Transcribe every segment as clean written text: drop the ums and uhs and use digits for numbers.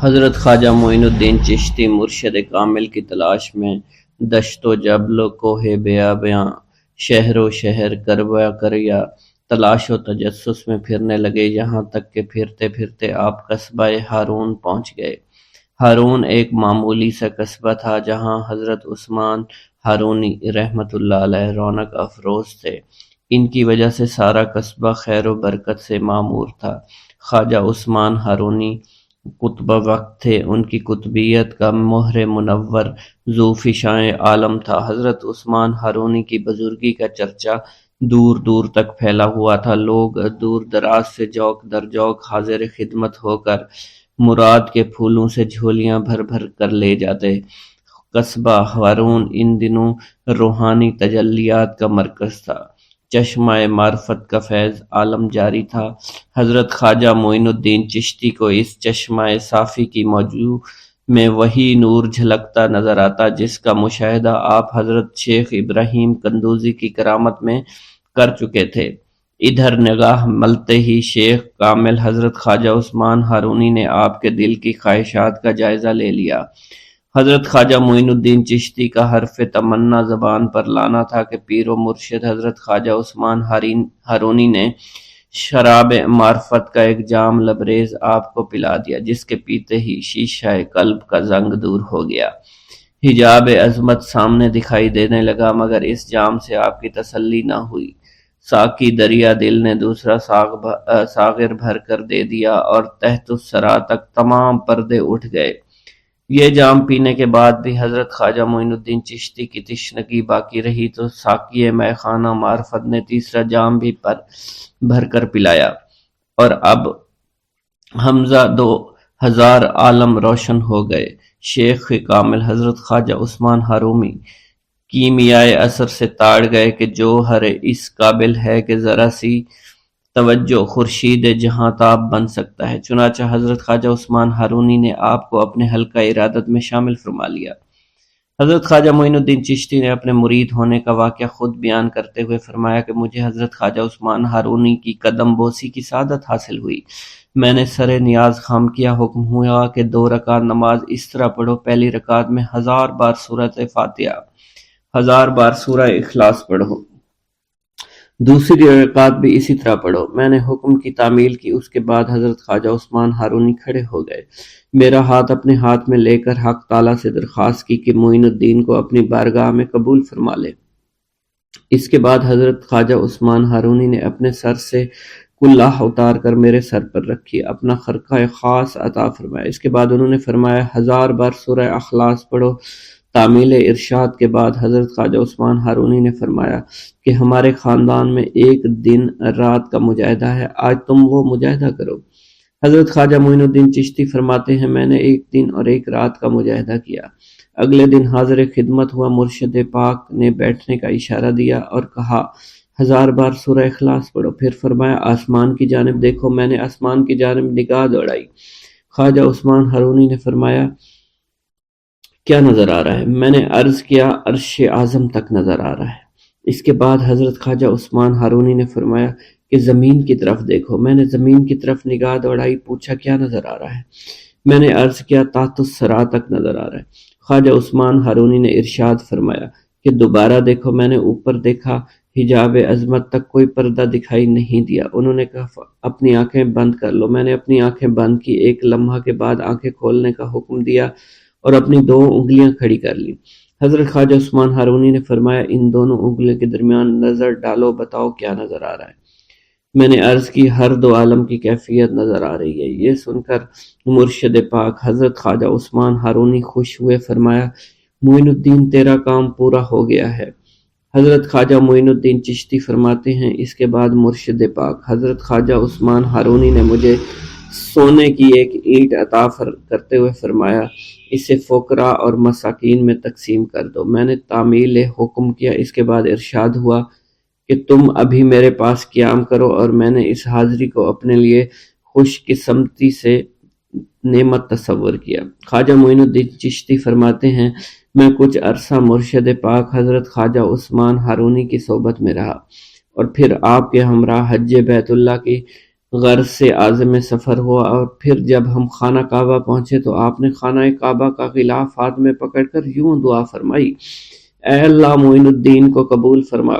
حضرت خواجہ معین الدین چشتی مرشد کامل کی تلاش میں دشت و جبل و کوہ بیاباں شہر و شہر کربا کریا تلاش و تجسس میں پھرنے لگے، یہاں تک کہ پھرتے پھرتے آپ قصبہ ہارون پہنچ گئے۔ ہارون ایک معمولی سا قصبہ تھا جہاں حضرت عثمان ہارونی رحمۃ اللہ علیہ رونق افروز تھے۔ ان کی وجہ سے سارا قصبہ خیر و برکت سے معمور تھا۔ خواجہ عثمان ہارونی قطب وقت تھے، ان کی قطبیت کا مہر منور ذو فشاں عالم تھا۔ حضرت عثمان ہارونی کی بزرگی کا چرچا دور دور تک پھیلا ہوا تھا، لوگ دور دراز سے جوق در جوق حاضر خدمت ہو کر مراد کے پھولوں سے جھولیاں بھر بھر کر لے جاتے۔ قصبہ ہارون ان دنوں روحانی تجلیات کا مرکز تھا، چشمہ معرفت کا فیض عالم جاری تھا۔ حضرت خواجہ معین الدین چشتی کو اس چشمہ صافی کی موجوں میں وہی نور جھلکتا نظر آتا جس کا مشاہدہ آپ حضرت شیخ ابراہیم قندوزی کی کرامت میں کر چکے تھے۔ ادھر نگاہ ملتے ہی شیخ کامل حضرت خواجہ عثمان ہارونی نے آپ کے دل کی خواہشات کا جائزہ لے لیا۔ حضرت خواجہ معین الدین چشتی کا حرف تمنا زبان پر لانا تھا کہ پیر و مرشد حضرت خواجہ عثمان ہارونی نے شراب معرفت کا ایک جام لبریز آپ کو پلا دیا، جس کے پیتے ہی شیشہ قلب کا زنگ دور ہو گیا، حجاب عظمت سامنے دکھائی دینے لگا، مگر اس جام سے آپ کی تسلی نہ ہوئی۔ ساقی دریا دل نے دوسرا ساغر بھر کر دے دیا اور تحت الثری تک تمام پردے اٹھ گئے۔ یہ جام پینے کے بعد بھی حضرت خواجہ معین الدین چشتی کی تشنگی باقی رہی تو ساقی مے خانہ معرفت نے تیسرا جام بھی بھر کر پلایا، اور اب حمزہ 2000 عالم روشن ہو گئے۔ شیخ کامل حضرت خواجہ عثمان ہارونی کیمیائے اثر سے تاڑ گئے کہ جوہر اس قابل ہے کہ ذرا سی توجہ خورشید جہاں تاب بن سکتا ہے۔ چنانچہ حضرت خواجہ عثمان ہارونی نے آپ کو اپنے حلقہ ارادت میں شامل فرما لیا۔ حضرت خواجہ معین الدین چشتی نے اپنے مرید ہونے کا واقعہ خود بیان کرتے ہوئے فرمایا کہ مجھے حضرت خواجہ عثمان ہارونی کی قدم بوسی کی سعادت حاصل ہوئی۔ میں نے سر نیاز خم کیا، حکم ہوا کہ 2 رکعت نماز اس طرح پڑھو، پہلی رکعت میں 1000 بار سورۃ فاتحہ، 1000 بار سورہ اخلاص پڑھو، دوسری رکعت بھی اسی طرح پڑھو۔ میں نے حکم کی تعمیل کی، اس کے بعد حضرت خواجہ عثمان ہارونی کھڑے ہو گئے، میرا ہاتھ اپنے ہاتھ میں لے کر حق تعالیٰ سے درخواست کی کہ معین الدین کو اپنی بارگاہ میں قبول فرما لے۔ اس کے بعد حضرت خواجہ عثمان ہارونی نے اپنے سر سے کلہ اتار کر میرے سر پر رکھی، اپنا خرقہ خاص عطا فرمایا۔ اس کے بعد انہوں نے فرمایا 1000 بار سورہ اخلاص پڑھو۔ تعمیل ارشاد کے بعد حضرت خواجہ عثمان ہارونی نے فرمایا کہ ہمارے خاندان میں ایک دن رات کا مجاہدہ ہے، آج تم وہ مجاہدہ کرو۔ حضرت خواجہ معین الدین چشتی فرماتے ہیں میں نے ایک دن اور ایک رات کا مجاہدہ کیا۔ اگلے دن حاضر خدمت ہوا، مرشد پاک نے بیٹھنے کا اشارہ دیا اور کہا 1000 بار سورہ اخلاص پڑھو۔ پھر فرمایا آسمان کی جانب دیکھو۔ میں نے آسمان کی جانب نگاہ دوڑائی، خواجہ عثمان ہارونی نے فرمایا کیا نظر آ رہا ہے؟ میں نے عرض کیا عرش اعظم تک نظر آ رہا ہے۔ اس کے بعد حضرت خواجہ عثمان ہارونی نے فرمایا کہ زمین کی طرف دیکھو۔ میں نے زمین کی طرف نگاہ دوڑائی، پوچھا کیا نظر آ رہا ہے؟ میں نے عرض کیا تحت الثری تک نظر آ رہا ہے۔ خواجہ عثمان ہارونی نے ارشاد فرمایا کہ دوبارہ دیکھو۔ میں نے اوپر دیکھا، حجاب عظمت تک کوئی پردہ دکھائی نہیں دیا۔ انہوں نے کہا اپنی آنکھیں بند کر لو۔ میں نے اپنی آنکھیں بند کی، ایک لمحہ کے بعد آنکھیں کھولنے کا حکم دیا اور اپنی 2 انگلیاں کھڑی کر لی۔ حضرت خواجہ عثمان ہارونی نے فرمایا ان دونوں انگلیوں کے درمیان نظر ڈالو، بتاؤ کیا نظر آ رہا ہے؟ میں نے عرض کی ہر 2 عالم کی کیفیت نظر آ رہی ہے۔ یہ سن کر مرشد پاک حضرت خواجہ عثمان ہارونی خوش ہوئے، فرمایا معین الدین تیرا کام پورا ہو گیا ہے۔ حضرت خواجہ معین الدین چشتی فرماتے ہیں اس کے بعد مرشد پاک حضرت خواجہ عثمان ہارونی نے مجھے سونے کی ایک اینٹ عطا کرتے ہوئے فرمایا اسے فقراء اور مساکین میں تقسیم کر دو۔ میں نے تعمیل حکم کیا۔ اس کے بعد ارشاد ہوا کہ تم ابھی میرے پاس قیام کرو، اور میں نے اس حاضری کو اپنے لیے خوش قسمتی سے نعمت تصور کیا۔ خواجہ معین الدین چشتی فرماتے ہیں میں کچھ عرصہ مرشد پاک حضرت خواجہ عثمان ہارونی کی صحبت میں رہا، اور پھر آپ کے ہمراہ حج بیت اللہ کی غرض سے عازم سفر ہوا، اور پھر جب ہم خانہ کعبہ پہنچے تو آپ نے خانہ کعبہ کا غلاف ہاتھ میں پکڑ کر یوں دعا فرمائی: اے اللہ، معین الدین کو قبول فرما۔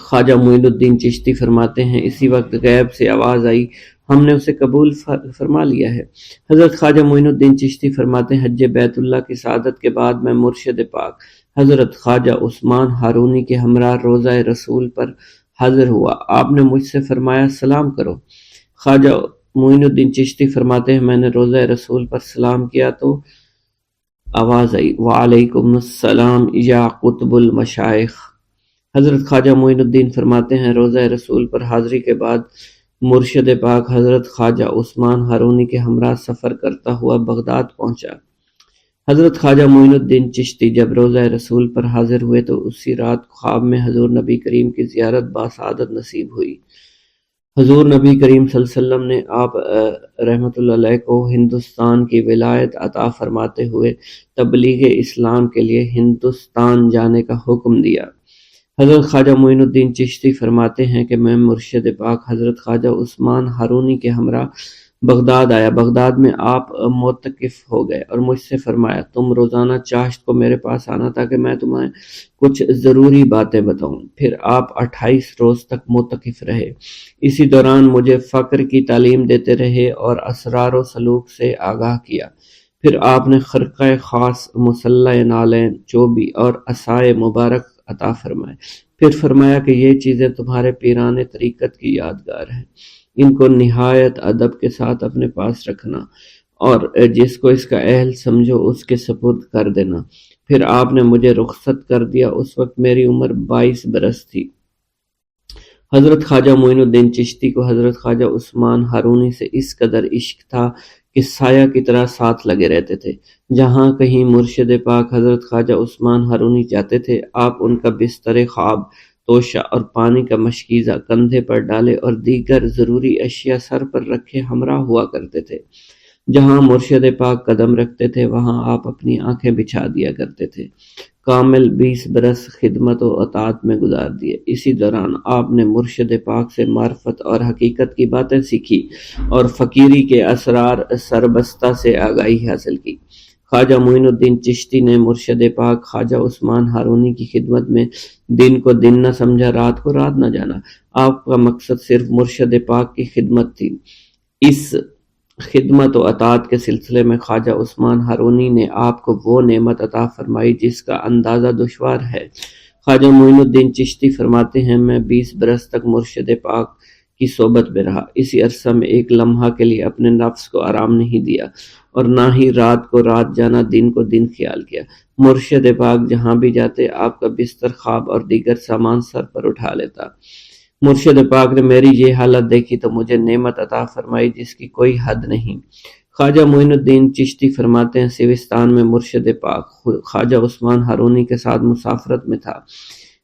خواجہ معین الدین چشتی فرماتے ہیں اسی وقت غیب سے آواز آئی: ہم نے اسے قبول فرما لیا ہے۔ حضرت خواجہ معین الدین چشتی فرماتے ہیں حج بیت اللہ کی سعادت کے بعد میں مرشد پاک حضرت خواجہ عثمان ہارونی کے ہمراہ روضہ رسول پر حاضر ہوا۔ آپ نے مجھ سے فرمایا سلام کرو۔ خواجہ معین الدین چشتی فرماتے ہیں میں نے روضہ رسول پر سلام کیا تو آواز آئی: وعلیکم السلام یا قطب المشائخ۔ حضرت خواجہ معین الدین فرماتے ہیں روضہ رسول پر حاضری کے بعد مرشد پاک حضرت خواجہ عثمان ہارونی کے ہمراہ سفر کرتا ہوا بغداد پہنچا۔ حضرت خواجہ معین الدین چشتی جب روضہ رسول پر حاضر ہوئے تو اسی رات خواب میں حضور نبی کریم کی زیارت باسعادت نصیب ہوئی۔ حضور نبی کریم صلی اللہ علیہ وسلم نے آپ رحمۃ اللہ علیہ کو ہندوستان کی ولایت عطا فرماتے ہوئے تبلیغ اسلام کے لیے ہندوستان جانے کا حکم دیا۔ حضرت خواجہ معین الدین چشتی فرماتے ہیں کہ میں مرشد پاک حضرت خواجہ عثمان ہارونی کے ہمراہ بغداد آیا۔ بغداد میں آپ معتکف ہو گئے اور مجھ سے فرمایا تم روزانہ چاشت کو میرے پاس آنا تاکہ میں تمہیں کچھ ضروری باتیں بتاؤں۔ پھر آپ 28 روز تک معتکف رہے۔ اسی دوران مجھے فقر کی تعلیم دیتے رہے اور اسرار و سلوک سے آگاہ کیا۔ پھر آپ نے خرقہ خاص، مصلی نالین، چوبی اور عصائے مبارک عطا فرمائے۔ پھر فرمایا کہ یہ چیزیں تمہارے پیران طریقت کی یادگار ہیں، ان کو نہایت ادب کے ساتھ اپنے پاس رکھنا اور جس کو اس کا اہل سمجھو اس کے سپرد کر دینا۔ پھر آپ نے مجھے رخصت کر دیا۔ اس وقت میری عمر 22 برس تھی۔ حضرت خواجہ معین الدین چشتی کو حضرت خواجہ عثمان ہارونی سے اس قدر عشق تھا کہ سایہ کی طرح ساتھ لگے رہتے تھے۔ جہاں کہیں مرشد پاک حضرت خواجہ عثمان ہارونی جاتے تھے، آپ ان کا بستر خواب، توشہ اور پانی کا مشکیزہ کندھے پر ڈالے اور دیگر ضروری اشیاء سر پر رکھے ہمراہ ہوا کرتے تھے۔ جہاں مرشد پاک قدم رکھتے تھے وہاں آپ اپنی آنکھیں بچھا دیا کرتے تھے۔ کامل 20 برس خدمت و اطاعت میں گزار دیے۔ اسی دوران آپ نے مرشد پاک سے معرفت اور حقیقت کی باتیں سیکھی اور فقیری کے اسرار سربستہ سے آگاہی حاصل کی۔ خواجہ معین الدین چشتی نے مرشد پاک خواجہ عثمان ہارونی کی خدمت میں دن کو دن نہ سمجھا، رات کو رات نہ جانا۔ آپ کا مقصد صرف مرشد پاک کی خدمت تھی۔ اس خدمت و اطاعت کے سلسلے میں خواجہ عثمان ہارونی نے آپ کو وہ نعمت عطا فرمائی جس کا اندازہ دشوار ہے۔ خواجہ معین الدین چشتی فرماتے ہیں میں 20 برس تک مرشد پاک کی صحبت میں رہا۔ اسی عرصہ میں ایک لمحہ کے لیے اپنے نفس کو آرام نہیں دیا اور نہ ہی رات کو رات جانا، دن کو دن خیال کیا۔ مرشد پاک جہاں بھی جاتے آپ کا بستر، خواب اور دیگر سامان سر پر اٹھا لیتا۔ مرشد پاک نے میری یہ حالت دیکھی تو مجھے نعمت عطا فرمائی جس کی کوئی حد نہیں۔ خواجہ معین الدین چشتی فرماتے ہیں سیوستان میں مرشد پاک خواجہ عثمان ہارونی کے ساتھ مسافرت میں تھا۔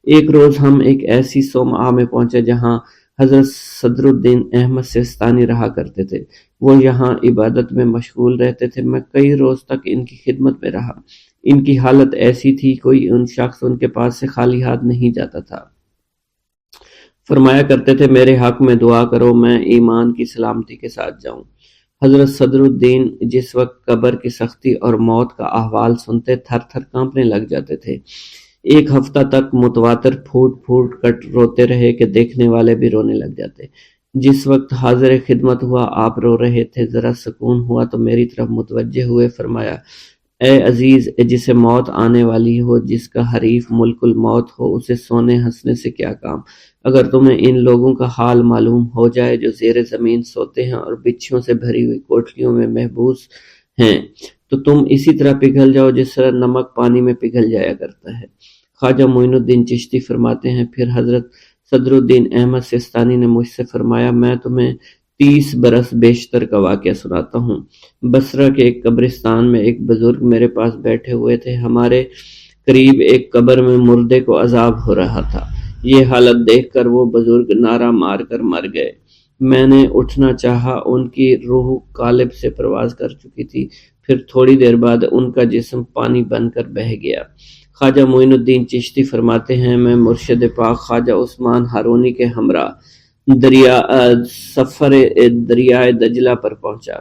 ایک روز ہم ایک ایسی صومعہ میں پہنچے جہاں حضرت صدر الدین احمد سیستانی رہا کرتے تھے۔ وہ یہاں عبادت میں مشغول رہتے تھے۔ میں کئی روز تک ان کی خدمت میں رہا۔ ان کی حالت ایسی تھی کوئی ان شخص ان کے پاس سے خالی ہاتھ نہیں جاتا تھا۔ فرمایا کرتے تھے میرے حق میں دعا کرو میں ایمان کی سلامتی کے ساتھ جاؤں۔ حضرت صدر الدین جس وقت قبر کی سختی اور موت کا احوال سنتے تھر تھر کانپنے لگ جاتے تھے۔ ایک ہفتہ تک متواتر پھوٹ پھوٹ کر روتے رہے کہ دیکھنے والے بھی رونے لگ جاتے۔ جس وقت حاضر خدمت ہوا آپ رو رہے تھے، ذرا سکون ہوا تو میری طرف متوجہ ہوئے فرمایا اے عزیز، جسے موت آنے والی ہو، جس کا حریف ملک الموت ہو، اسے سونے ہنسنے سے کیا کام؟ اگر تمہیں ان لوگوں کا حال معلوم ہو جائے جو زیر زمین سوتے ہیں اور بچھیوں سے بھری ہوئی کوٹریوں میں محبوس ہیں تو تم اسی طرح پگھل جاؤ جس طرح نمک پانی میں پگھل جایا کرتا ہے۔ خواجہ معین الدین چشتی فرماتے ہیں پھر حضرت صدر الدین احمد سیستانی نے مجھ سے فرمایا میں تمہیں 30 برس بیشتر کا واقعہ سناتا ہوں۔ بصرہ کے ایک قبرستان میں ایک بزرگ میرے پاس بیٹھے ہوئے تھے۔ ہمارے قریب ایک قبر میں مردے کو عذاب ہو رہا تھا۔ یہ حالت دیکھ کر وہ بزرگ نعرہ مار کر مر گئے۔ میں نے اٹھنا چاہا، ان کی روح قالب سے پرواز کر چکی تھی۔ پھر تھوڑی دیر بعد ان کا جسم پانی بن کر بہہ گیا۔ خواجہ معین الدین چشتی فرماتے ہیں میں مرشد پاک خواجہ عثمان ہارونی کے ہمراہ سفر دریائے دجلہ پر پہنچا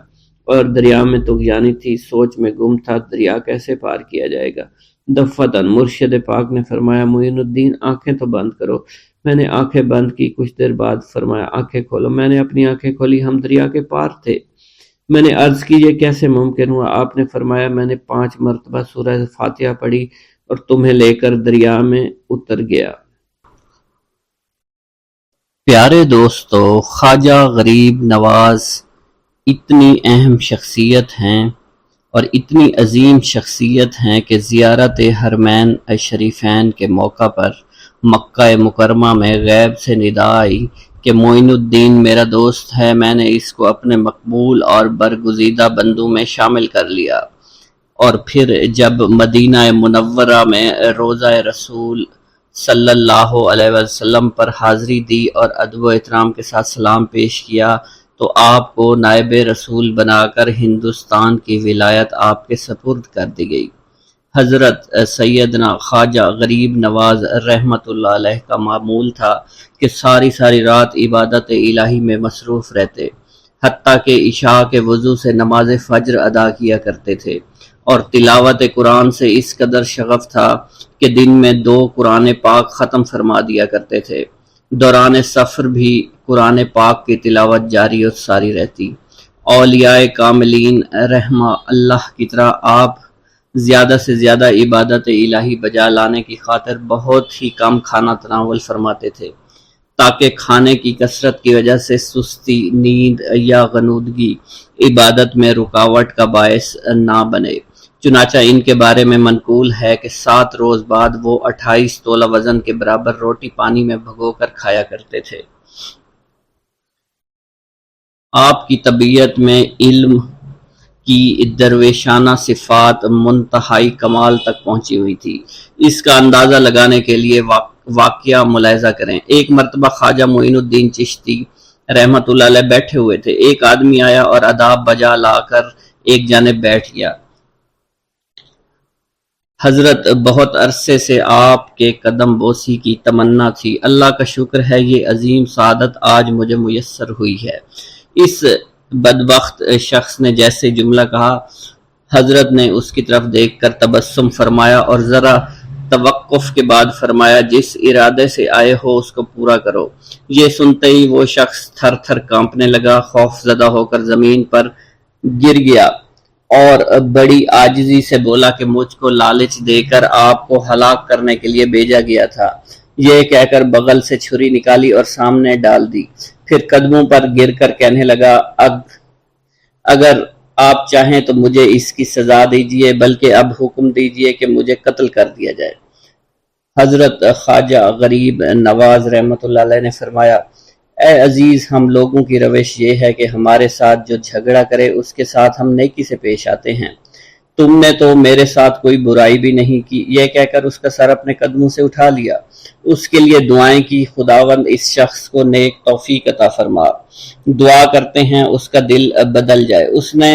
اور دریا میں طغیانی تھی، سوچ میں گم تھا دریا کیسے پار کیا جائے گا۔ دفتن مرشد پاک نے فرمایا معین الدین آنکھیں تو بند کرو۔ میں نے آنکھیں بند کی، کچھ دیر بعد فرمایا آنکھیں کھولو۔ میں نے اپنی آنکھیں کھولی، ہم دریا کے پار تھے۔ میں نے عرض کی یہ کیسے ممکن ہوا؟ آپ نے فرمایا میں نے 5 مرتبہ سورہ فاتحہ پڑھی اور تمہیں لے کر دریا میں اتر گیا۔ پیارے دوستو، خواجہ غریب نواز اتنی اہم شخصیت ہیں اور اتنی عظیم شخصیت ہیں کہ زیارت حرمین شریفین کے موقع پر مکہ مکرمہ میں غیب سے ندا آئی کہ معین الدین میرا دوست ہے، میں نے اس کو اپنے مقبول اور برگزیدہ بندوں میں شامل کر لیا۔ اور پھر جب مدینہ منورہ میں روضہ رسول صلی اللہ علیہ وسلم پر حاضری دی اور ادب و احترام کے ساتھ سلام پیش کیا تو آپ کو نائب رسول بنا کر ہندوستان کی ولایت آپ کے سپرد کر دی گئی۔ حضرت سیدنا خواجہ غریب نواز رحمۃ اللہ علیہ کا معمول تھا کہ ساری رات عبادت الہی میں مصروف رہتے، حتیٰ کہ عشاء کے وضو سے نماز فجر ادا کیا کرتے تھے، اور تلاوت قرآن سے اس قدر شغف تھا کہ دن میں 2 قرآن پاک ختم فرما دیا کرتے تھے۔ دوران سفر بھی قرآن پاک کی تلاوت جاری و ساری رہتی۔ اولیاء کاملین رحمہ اللہ کی طرح آپ زیادہ سے زیادہ عبادت الہی بجا لانے کی خاطر بہت ہی کم کھانا تناول فرماتے تھے، تاکہ کھانے کی کثرت کی وجہ سے سستی، نیند یا غنودگی عبادت میں رکاوٹ کا باعث نہ بنے۔ چنانچہ ان کے بارے میں منقول ہے کہ 7 روز بعد وہ 28 تولہ وزن کے برابر روٹی پانی میں بھگو کر کھایا کرتے تھے۔ آپ کی طبیعت میں علم کی درویشانہ صفات منتہائی کمال تک پہنچی ہوئی تھی۔ اس کا اندازہ لگانے کے لیے واقعہ ملاحظہ کریں۔ ایک مرتبہ خواجہ معین الدین چشتی رحمت اللہ علیہ بیٹھے ہوئے تھے، ایک آدمی آیا اور آداب بجا لا کر ایک جانب بیٹھ گیا۔ حضرت بہت عرصے سے آپ کے قدم بوسی کی تمنا تھی، اللہ کا شکر ہے یہ عظیم سعادت آج مجھے میسر ہوئی ہے۔ اس بدبخت شخص نے جیسے جملہ کہا، حضرت نے اس کی طرف دیکھ کر تبسم فرمایا اور ذرا توقف کے بعد فرمایا جس ارادے سے آئے ہو اس کو پورا کرو۔ یہ سنتے ہی وہ شخص تھر تھر کانپنے لگا، خوف زدہ ہو کر زمین پر گر گیا اور بڑی عاجزی سے بولا کہ مجھ کو لالچ دے کر آپ کو ہلاک کرنے کے لیے بھیجا گیا تھا۔ یہ کہہ کر بغل سے چھری نکالی اور سامنے ڈال دی، پھر قدموں پر گر کر کہنے لگا اگر آپ چاہیں تو مجھے اس کی سزا دیجیے، بلکہ اب حکم دیجیے کہ مجھے قتل کر دیا جائے۔ حضرت خواجہ غریب نواز رحمت اللہ علیہ نے فرمایا، اے عزیز، ہم لوگوں کی روش یہ ہے کہ ہمارے ساتھ جو جھگڑا کرے اس کے ساتھ ہم نیکی سے پیش آتے ہیں۔ تم نے تو میرے ساتھ کوئی برائی بھی نہیں کی۔ یہ کہہ کر اس کا سر اپنے قدموں سے اٹھا لیا، اس کے لیے دعائیں کی، خداوند اس شخص کو نیک توفیق عطا فرما۔ دعا کرتے ہیں اس کا دل بدل جائے۔ اس نے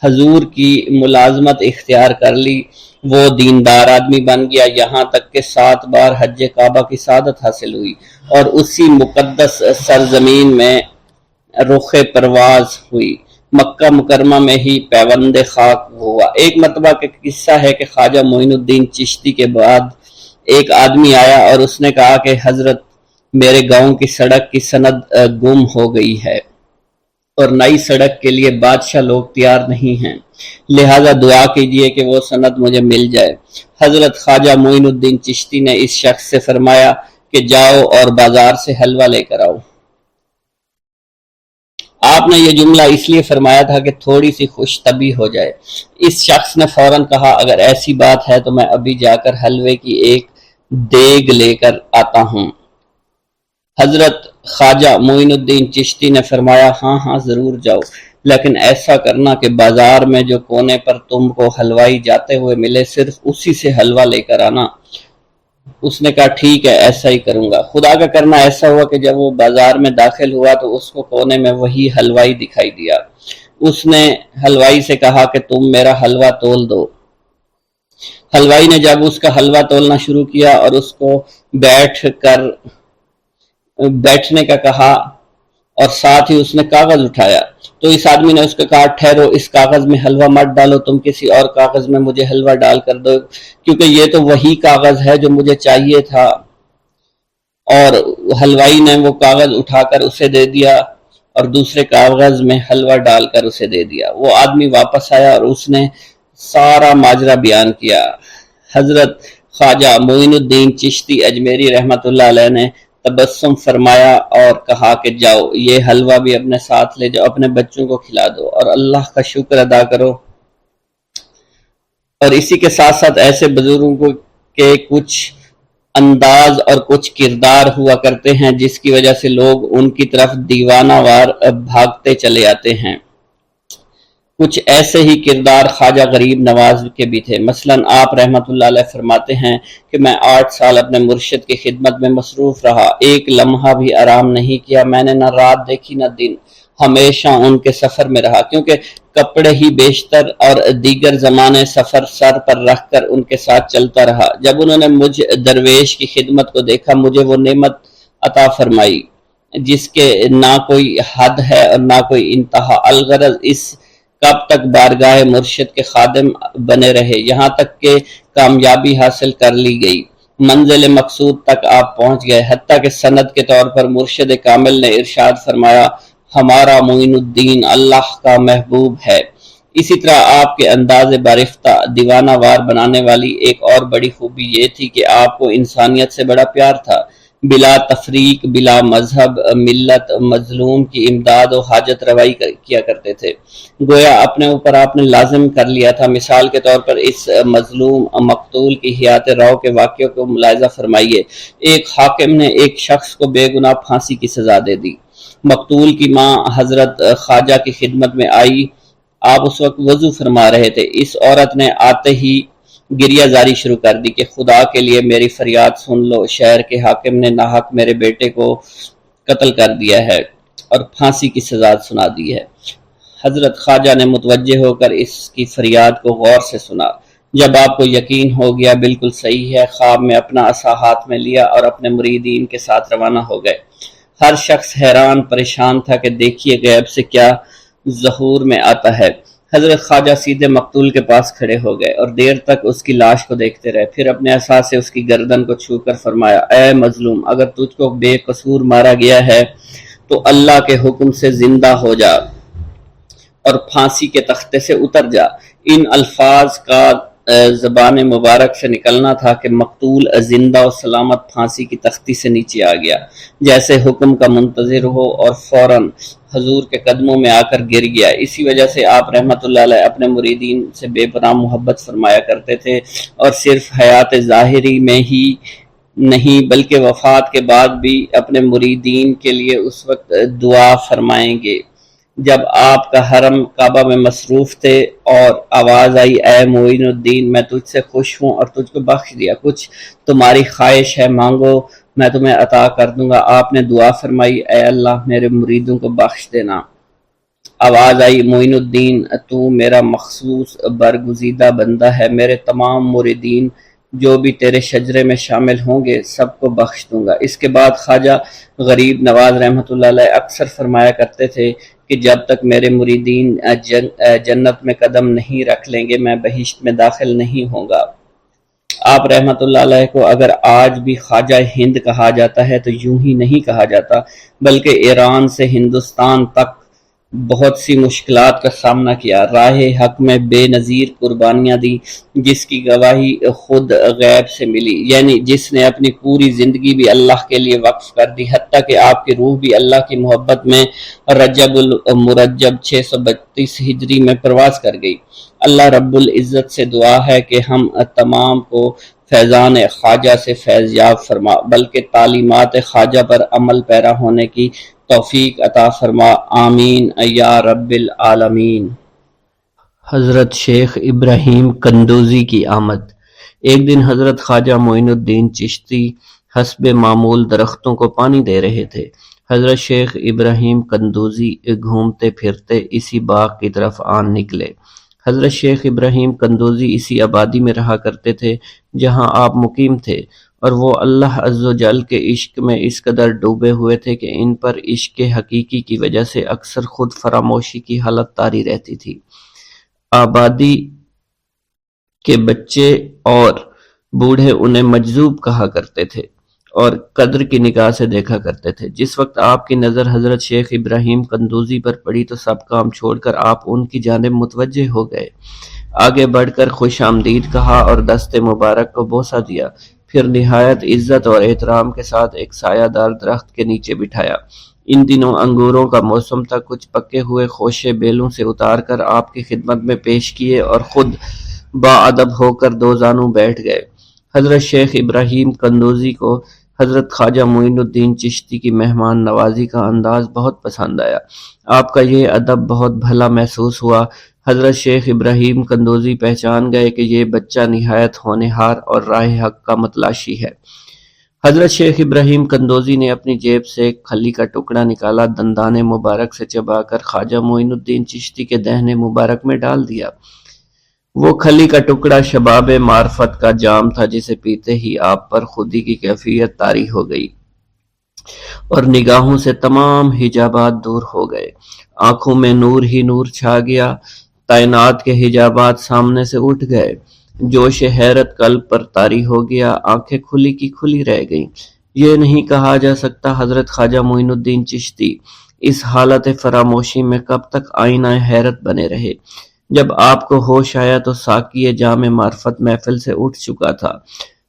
حضور کی ملازمت اختیار کر لی، وہ دیندار آدمی بن گیا، یہاں تک کہ 7 بار حج کعبہ کی سعادت حاصل ہوئی اور اسی مقدس سرزمین میں رخ پرواز ہوئی، مکہ مکرمہ میں ہی پیوند خاک ہوا۔ ایک مرتبہ کا قصہ ہے کہ خواجہ معین الدین چشتی کے بعد ایک آدمی آیا اور اس نے کہا کہ حضرت میرے گاؤں کی سڑک کی سند گم ہو گئی ہے اور نئی سڑک کے لیے بادشاہ لوگ تیار نہیں ہیں، لہذا دعا کیجئے کہ وہ سند مجھے مل جائے۔ حضرت خواجہ معین الدین چشتی نے اس شخص سے فرمایا کہ جاؤ اور بازار سے حلوہ لے کر آؤ۔ آپ نے یہ جملہ اس لیے فرمایا تھا کہ تھوڑی سی خوش طبعی ہو جائے۔ اس شخص نے فوراً کہا اگر ایسی بات ہے تو میں ابھی جا کر حلوے کی ایک دیگ لے کر آتا ہوں۔ حضرت خواجہ معین الدین چشتی نے فرمایا ہاں ضرور جاؤ، لیکن ایسا کرنا کہ بازار میں جو کونے پر تم کو حلوائی جاتے ہوئے ملے صرف اسی سے حلوہ لے کر آنا۔ اس نے کہا ٹھیک ہے، ایسا ہی کروں گا۔ خدا کا کرنا ایسا ہوا کہ جب وہ بازار میں داخل ہوا تو اس کو کونے میں وہی حلوائی دکھائی دیا۔ اس نے حلوائی سے کہا کہ تم میرا حلوہ تول دو۔ حلوائی نے جب اس کا حلوہ تولنا شروع کیا اور اس کو بیٹھ کر بیٹھنے کا کہا اور ساتھ ہی اس نے کاغذ اٹھایا تو اس آدمی نے اس کو کہا ٹھہرو، اس کاغذ میں حلوہ مت ڈالو، تم کسی اور کاغذ میں مجھے حلوہ ڈال کر دو، کیونکہ یہ تو وہی کاغذ ہے جو مجھے چاہیے تھا۔ اور حلوائی نے وہ کاغذ اٹھا کر اسے دے دیا اور دوسرے کاغذ میں حلوہ ڈال کر اسے دے دیا۔ وہ آدمی واپس آیا اور اس نے سارا ماجرا بیان کیا۔ حضرت خواجہ معین الدین چشتی اجمیری رحمۃ اللہ علیہ نے تبسم فرمایا اور کہا کہ جاؤ، یہ حلوہ بھی اپنے ساتھ لے جاؤ، اپنے بچوں کو کھلا دو اور اللہ کا شکر ادا کرو۔ اور اسی کے ساتھ ساتھ ایسے بزرگوں کے کچھ انداز اور کچھ کردار ہوا کرتے ہیں جس کی وجہ سے لوگ ان کی طرف دیوانہ وار بھاگتے چلے آتے ہیں۔ کچھ ایسے ہی کردار خواجہ غریب نواز کے بھی تھے۔ مثلا آپ رحمت اللہ علیہ فرماتے ہیں کہ میں 8 سال اپنے مرشد کی خدمت میں مصروف رہا، ایک لمحہ بھی آرام نہیں کیا، میں نے نہ رات دیکھی نہ دن، ہمیشہ ان کے سفر میں رہا، کیونکہ کپڑے ہی بیشتر اور دیگر زمانے سفر سر پر رکھ کر ان کے ساتھ چلتا رہا۔ جب انہوں نے مجھ درویش کی خدمت کو دیکھا، مجھے وہ نعمت عطا فرمائی جس کے نہ کوئی حد ہے اور نہ کوئی انتہا، الغرض اس کب تک بارگاہ مرشد کے خادم بنے رہے، یہاں تک کہ کامیابی حاصل کر لی گئی، منزل مقصود تک آپ پہنچ گئے، حتیٰ کہ سند کے طور پر مرشد کامل نے ارشاد فرمایا ہمارا معین الدین اللہ کا محبوب ہے۔ اسی طرح آپ کے انداز بارفتہ دیوانہ وار بنانے والی ایک اور بڑی خوبی یہ تھی کہ آپ کو انسانیت سے بڑا پیار تھا، بلا تفریق، بلا مذہب ملت، مظلوم کی امداد و حاجت روائی کیا کرتے تھے، گویا اپنے اوپر آپ نے لازم کر لیا تھا۔ مثال کے طور پر اس مظلوم مقتول کی حیات رو کے واقعے کو ملاحظہ فرمائیے۔ ایک حاکم نے ایک شخص کو بے گناہ پھانسی کی سزا دے دی۔ مقتول کی ماں حضرت خواجہ کی خدمت میں آئی، آپ اس وقت وضو فرما رہے تھے، اس عورت نے آتے ہی گریہ زاری شروع کر دی کہ خدا کے لیے میری فریاد سن لو، شہر کے حاکم نے ناحق میرے بیٹے کو قتل کر دیا ہے اور پھانسی کی سزا سنا دی ہے۔ حضرت خواجہ نے متوجہ ہو کر اس کی فریاد کو غور سے سنا۔ جب آپ کو یقین ہو گیا بالکل صحیح ہے، خواب میں اپنا عصا ہاتھ میں لیا اور اپنے مریدین کے ساتھ روانہ ہو گئے۔ ہر شخص حیران پریشان تھا کہ دیکھیے غیب سے کیا ظہور میں آتا ہے۔ حضرت خواجہ سیدھے مقتول کے پاس کھڑے ہو گئے اور دیر تک اس کی لاش کو دیکھتے رہے، پھر اپنے عصا سے اس کی گردن کو چھو کر فرمایا اے مظلوم، اگر تجھ کو بے قصور مارا گیا ہے تو اللہ کے حکم سے زندہ ہو جا اور پھانسی کے تختے سے اتر جا۔ ان الفاظ کا زبان مبارک سے نکلنا تھا کہ مقتول زندہ و سلامت پھانسی کی تختی سے نیچے آ گیا، جیسے حکم کا منتظر ہو، اور فوراً حضور کے قدموں میں آ کر گر گیا۔ اسی وجہ سے آپ رحمت اللہ علیہ اپنے مریدین سے بے پناہ محبت فرمایا کرتے تھے، اور صرف حیات ظاہری میں ہی نہیں بلکہ وفات کے بعد بھی اپنے مریدین کے لیے اس وقت دعا فرمائیں گے جب آپ کا حرم کعبہ میں مصروف تھے اور آواز آئی اے معین الدین، میں تجھ سے خوش ہوں اور تجھ کو بخش دیا، کچھ تمہاری خواہش ہے مانگو میں تمہیں عطا کر دوں گا۔ آپ نے دعا فرمائی اے اللہ میرے مریدوں کو بخش دینا۔ آواز آئی معین الدین تو میرا مخصوص برگزیدہ بندہ ہے، میرے تمام مریدین جو بھی تیرے شجرے میں شامل ہوں گے سب کو بخش دوں گا۔ اس کے بعد خواجہ غریب نواز رحمۃ اللہ علیہ اکثر فرمایا کرتے تھے کہ جب تک میرے مریدین جنت میں قدم نہیں رکھ لیں گے میں بہشت میں داخل نہیں ہوں گا۔ آپ رحمت اللہ علیہ کو اگر آج بھی خواجہ ہند کہا جاتا ہے تو یوں ہی نہیں کہا جاتا، بلکہ ایران سے ہندوستان تک بہت سی مشکلات کا سامنا کیا، راہ حق میں بے نظیر قربانیاں دی، جس کی گواہی خود غیب سے ملی، یعنی جس نے اپنی پوری زندگی بھی اللہ کے لیے وقف کر دی، حتیٰ کہ آپ کی روح بھی اللہ کی محبت میں رجب المرجب 632 ہجری میں پرواز کر گئی۔ اللہ رب العزت سے دعا ہے کہ ہم تمام کو فیضان خواجہ سے فیض یاب فرما، بلکہ تعلیمات خواجہ پر عمل پیرا ہونے کی توفیق عطا فرما، آمین یا رب العالمین۔ حضرت شیخ ابراہیم قندوزی کی آمد۔ ایک دن حضرت خواجہ معین الدین چشتی حسب معمول درختوں کو پانی دے رہے تھے۔ حضرت شیخ ابراہیم قندوزی گھومتے پھرتے اسی باغ کی طرف آن نکلے۔ حضرت شیخ ابراہیم قندوزی اسی آبادی میں رہا کرتے تھے جہاں آپ مقیم تھے، اور وہ اللہ عز و جل کے عشق میں اس قدر ڈوبے ہوئے تھے کہ ان پر عشق حقیقی کی وجہ سے اکثر خود فراموشی کی حالت طاری رہتی تھی۔ آبادی کے بچے اور بوڑھے انہیں مجذوب کہا کرتے تھے اور قدر کی نگاہ سے دیکھا کرتے تھے۔ جس وقت آپ کی نظر حضرت شیخ ابراہیم قندوزی پر پڑی تو سب کام چھوڑ کر آپ ان کی جانب متوجہ ہو گئے۔ آگے بڑھ کر خوش آمدید کہا اور دست مبارک کو بوسہ دیا، پھر نہایت عزت اور احترام کے ساتھ ایک سایہ دار درخت کے نیچے بٹھایا۔ ان دنوں انگوروں کا موسم تھا، کچھ پکے ہوئے خوشے بیلوں سے اتار کر آپ کی خدمت میں پیش کیے اور خود باادب ہو کر دو زانوں بیٹھ گئے۔ حضرت شیخ ابراہیم قندوزی کو حضرت خواجہ معین الدین چشتی کی مہمان نوازی کا انداز بہت پسند آیا۔ آپ کا یہ ادب بہت بھلا محسوس ہوا۔ حضرت شیخ ابراہیم قندوزی پہچان گئے کہ یہ بچہ نہایت ہونہار اور راہ حق کا متلاشی ہے۔ حضرت شیخ ابراہیم قندوزی نے اپنی جیب سے ایک کھلی کا ٹکڑا نکالا، دندان مبارک سے چبا کر خواجہ معین الدین چشتی کے دہنے مبارک میں ڈال دیا۔ وہ کھلی کا ٹکڑا شباب معرفت کا جام تھا جسے پیتے ہی آپ پر خودی کی کیفیت طاری ہو گئی اور نگاہوں سے تمام حجابات دور ہو گئے۔ آنکھوں میں نور ہی نور چھا گیا، تعینات کے حجابات سامنے سے اٹھ گئے، جوش حیرت قلب پر طاری ہو گیا، آنکھیں کھلی کی کھلی رہ گئیں۔ یہ نہیں کہا جا سکتا حضرت خواجہ معین الدین چشتی اس حالت فراموشی میں کب تک آئینہ حیرت بنے رہے۔ جب آپ کو ہوش آیا تو ساقی جام معرفت محفل سے اٹھ چکا تھا،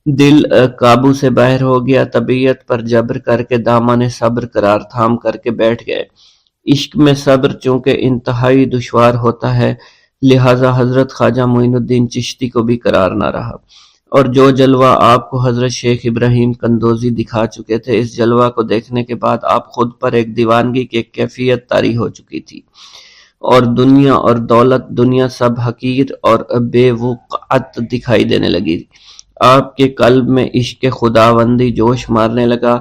دل قابو سے باہر ہو گیا، طبیعت پر جبر کر کے دامن صبر قرار تھام کر کے بیٹھ گئے۔ عشق میں صبر چونکہ انتہائی دشوار ہوتا ہے، لہٰذا حضرت خواجہ معین الدین چشتی کو بھی قرار نہ رہا، اور جو جلوہ آپ کو حضرت شیخ ابراہیم قندوزی دکھا چکے تھے، اس جلوہ کو دیکھنے کے بعد آپ خود پر ایک دیوانگی کی ایک کیفیت طاری ہو چکی تھی، اور دنیا اور دولت، دنیا سب حقیر اور بے وقعت دکھائی دینے لگی۔ آپ کے قلب میں عشق خداوندی جوش مارنے لگا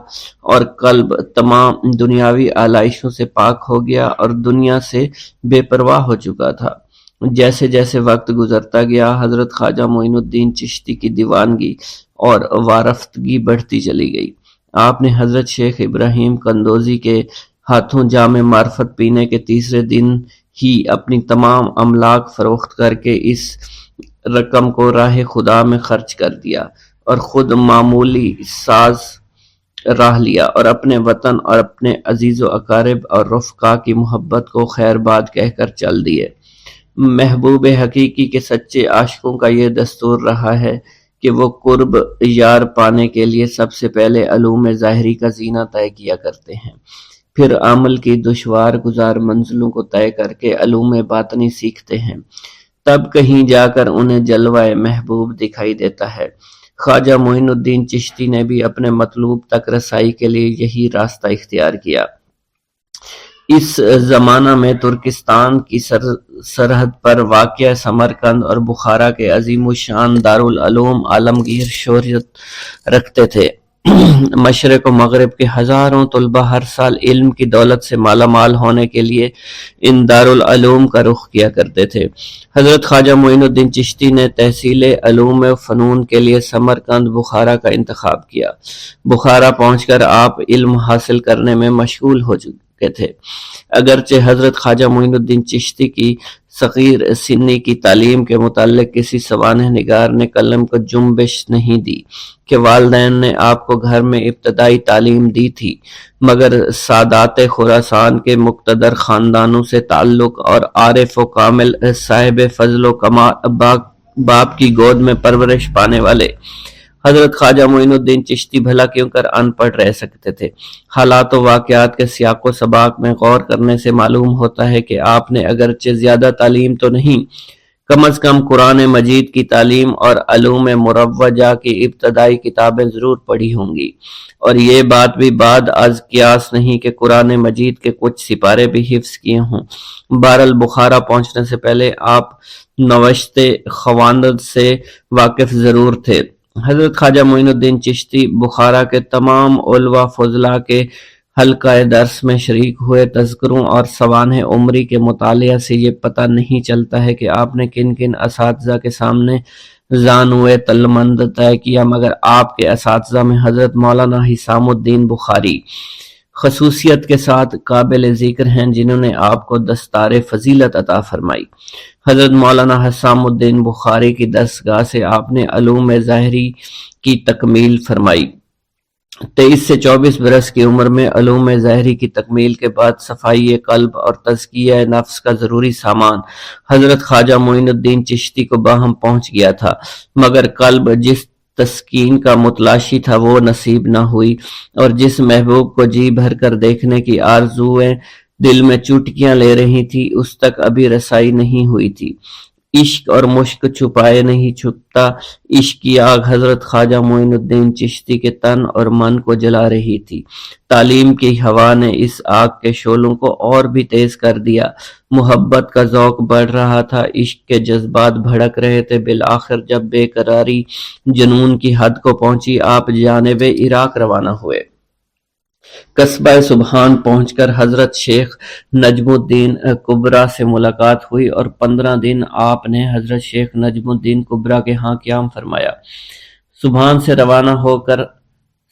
اور قلب تمام دنیاوی آلائشوں سے پاک ہو گیا اور دنیا سے بے پرواہ ہو چکا تھا۔ جیسے جیسے وقت گزرتا گیا، حضرت خواجہ معین الدین چشتی کی دیوانگی اور وارفتگی بڑھتی چلی گئی۔ آپ نے حضرت شیخ ابراہیم قندوزی کے ہاتھوں جام معرفت پینے کے تیسرے دن ہی اپنی تمام املاک فروخت کر کے اس رقم کو راہ خدا میں خرچ کر دیا اور خود معمولی ساز راہ لیا اور اپنے وطن اور اپنے عزیز و اقارب اور رفقا کی محبت کو خیر باد کہہ کر چل دیے۔ محبوب حقیقی کے سچے عاشقوں کا یہ دستور رہا ہے کہ وہ قرب یار پانے کے لیے سب سے پہلے علوم ظاہری کا زینہ طے کیا کرتے ہیں، پھر عمل کی دشوار گزار منزلوں کو طے کر کے علوم باطنی سیکھتے ہیں، تب کہیں جا کر انہیں جلوہ محبوب دکھائی دیتا ہے۔ خواجہ معین الدین چشتی نے بھی اپنے مطلوب تک رسائی کے لیے یہی راستہ اختیار کیا۔ اس زمانہ میں ترکستان کی سرحد پر واقع سمرقند اور بخارا کے عظیم الشان دارالعلوم عالمگیر شہرت رکھتے تھے۔ مشرق و مغرب کے ہزاروں طلبہ ہر سال علم کی دولت سے مالا مال ہونے کے لیے ان دارالعلوم کا رخ کیا کرتے تھے۔ حضرت خواجہ معین الدین چشتی نے تحصیل علوم و فنون کے لیے سمرقند بخارا کا انتخاب کیا۔ بخارا پہنچ کر آپ علم حاصل کرنے میں مشغول ہو چکے تھے، اگرچہ حضرت خواجہ معین الدین چشتی کی صغیر سنی کی تعلیم کے متعلق کسی سوانح نگار نے قلم کو جنبش نہیں دی کہ والدین نے آپ کو گھر میں ابتدائی تعلیم دی تھی، مگر سادات خراسان کے مقتدر خاندانوں سے تعلق اور عارف و کامل صاحب فضل و کمال باپ کی گود میں پرورش پانے والے حضرت خواجہ معین الدین چشتی بھلا کیوں کر ان پڑھ رہ سکتے تھے۔ حالات و واقعات کے سیاق و سباق میں غور کرنے سے معلوم ہوتا ہے کہ آپ نے اگرچہ زیادہ تعلیم تو نہیں، کم از کم قرآن مجید کی تعلیم اور علوم مروجہ کی ابتدائی کتابیں ضرور پڑھی ہوں گی، اور یہ بات بھی بعد از قیاس نہیں کہ قرآن مجید کے کچھ سپارے بھی حفظ کیے ہوں۔ بہرحال بخارا پہنچنے سے پہلے آپ نوشت خواندند سے واقف ضرور تھے۔ حضرت خواجہ معین الدین چشتی بخارا کے تمام علماء فضلاء کے حلقہ درس میں شریک ہوئے۔ تذکروں اور سوانح عمری کے مطالعہ سے یہ پتہ نہیں چلتا ہے کہ آپ نے کن کن اساتذہ کے سامنے زانوے تلمند طے کیا، مگر آپ کے اساتذہ میں حضرت مولانا حسام الدین بخاری خصوصیت کے ساتھ قابل ذکر ہیں، جنہوں نے آپ کو دستار فضیلت عطا فرمائی۔ حضرت مولانا حسام الدین بخاری کی درسگاہ سے آپ نے علوم ظاہری کی تکمیل فرمائی۔ 23 سے 24 برس کی عمر میں علوم ظاہری کی تکمیل کے بعد صفائی قلب اور تزکیہ نفس کا ضروری سامان حضرت خواجہ معین الدین چشتی کو باہم پہنچ گیا تھا، مگر قلب جس تسکین کا متلاشی تھا وہ نصیب نہ ہوئی، اور جس محبوب کو جی بھر کر دیکھنے کی آرزویں دل میں چوٹکیاں لے رہی تھی اس تک ابھی رسائی نہیں ہوئی تھی۔ عشق اور مشک چھپائے نہیں چھپتا، عشق کی آگ حضرت خواجہ معین الدین چشتی کے تن اور من کو جلا رہی تھی۔ تعلیم کی ہوا نے اس آگ کے شعلوں کو اور بھی تیز کر دیا، محبت کا ذوق بڑھ رہا تھا، عشق کے جذبات بھڑک رہے تھے۔ بالآخر جب بے قراری جنون کی حد کو پہنچی، آپ جانب عراق روانہ ہوئے۔ قصبہ سبحان پہنچ کر حضرت شیخ نجم الدین کبرا سے ملاقات ہوئی اور 15 دن آپ نے حضرت شیخ نجم الدین کبرا کے ہاں قیام فرمایا۔ سبحان سے روانہ ہو کر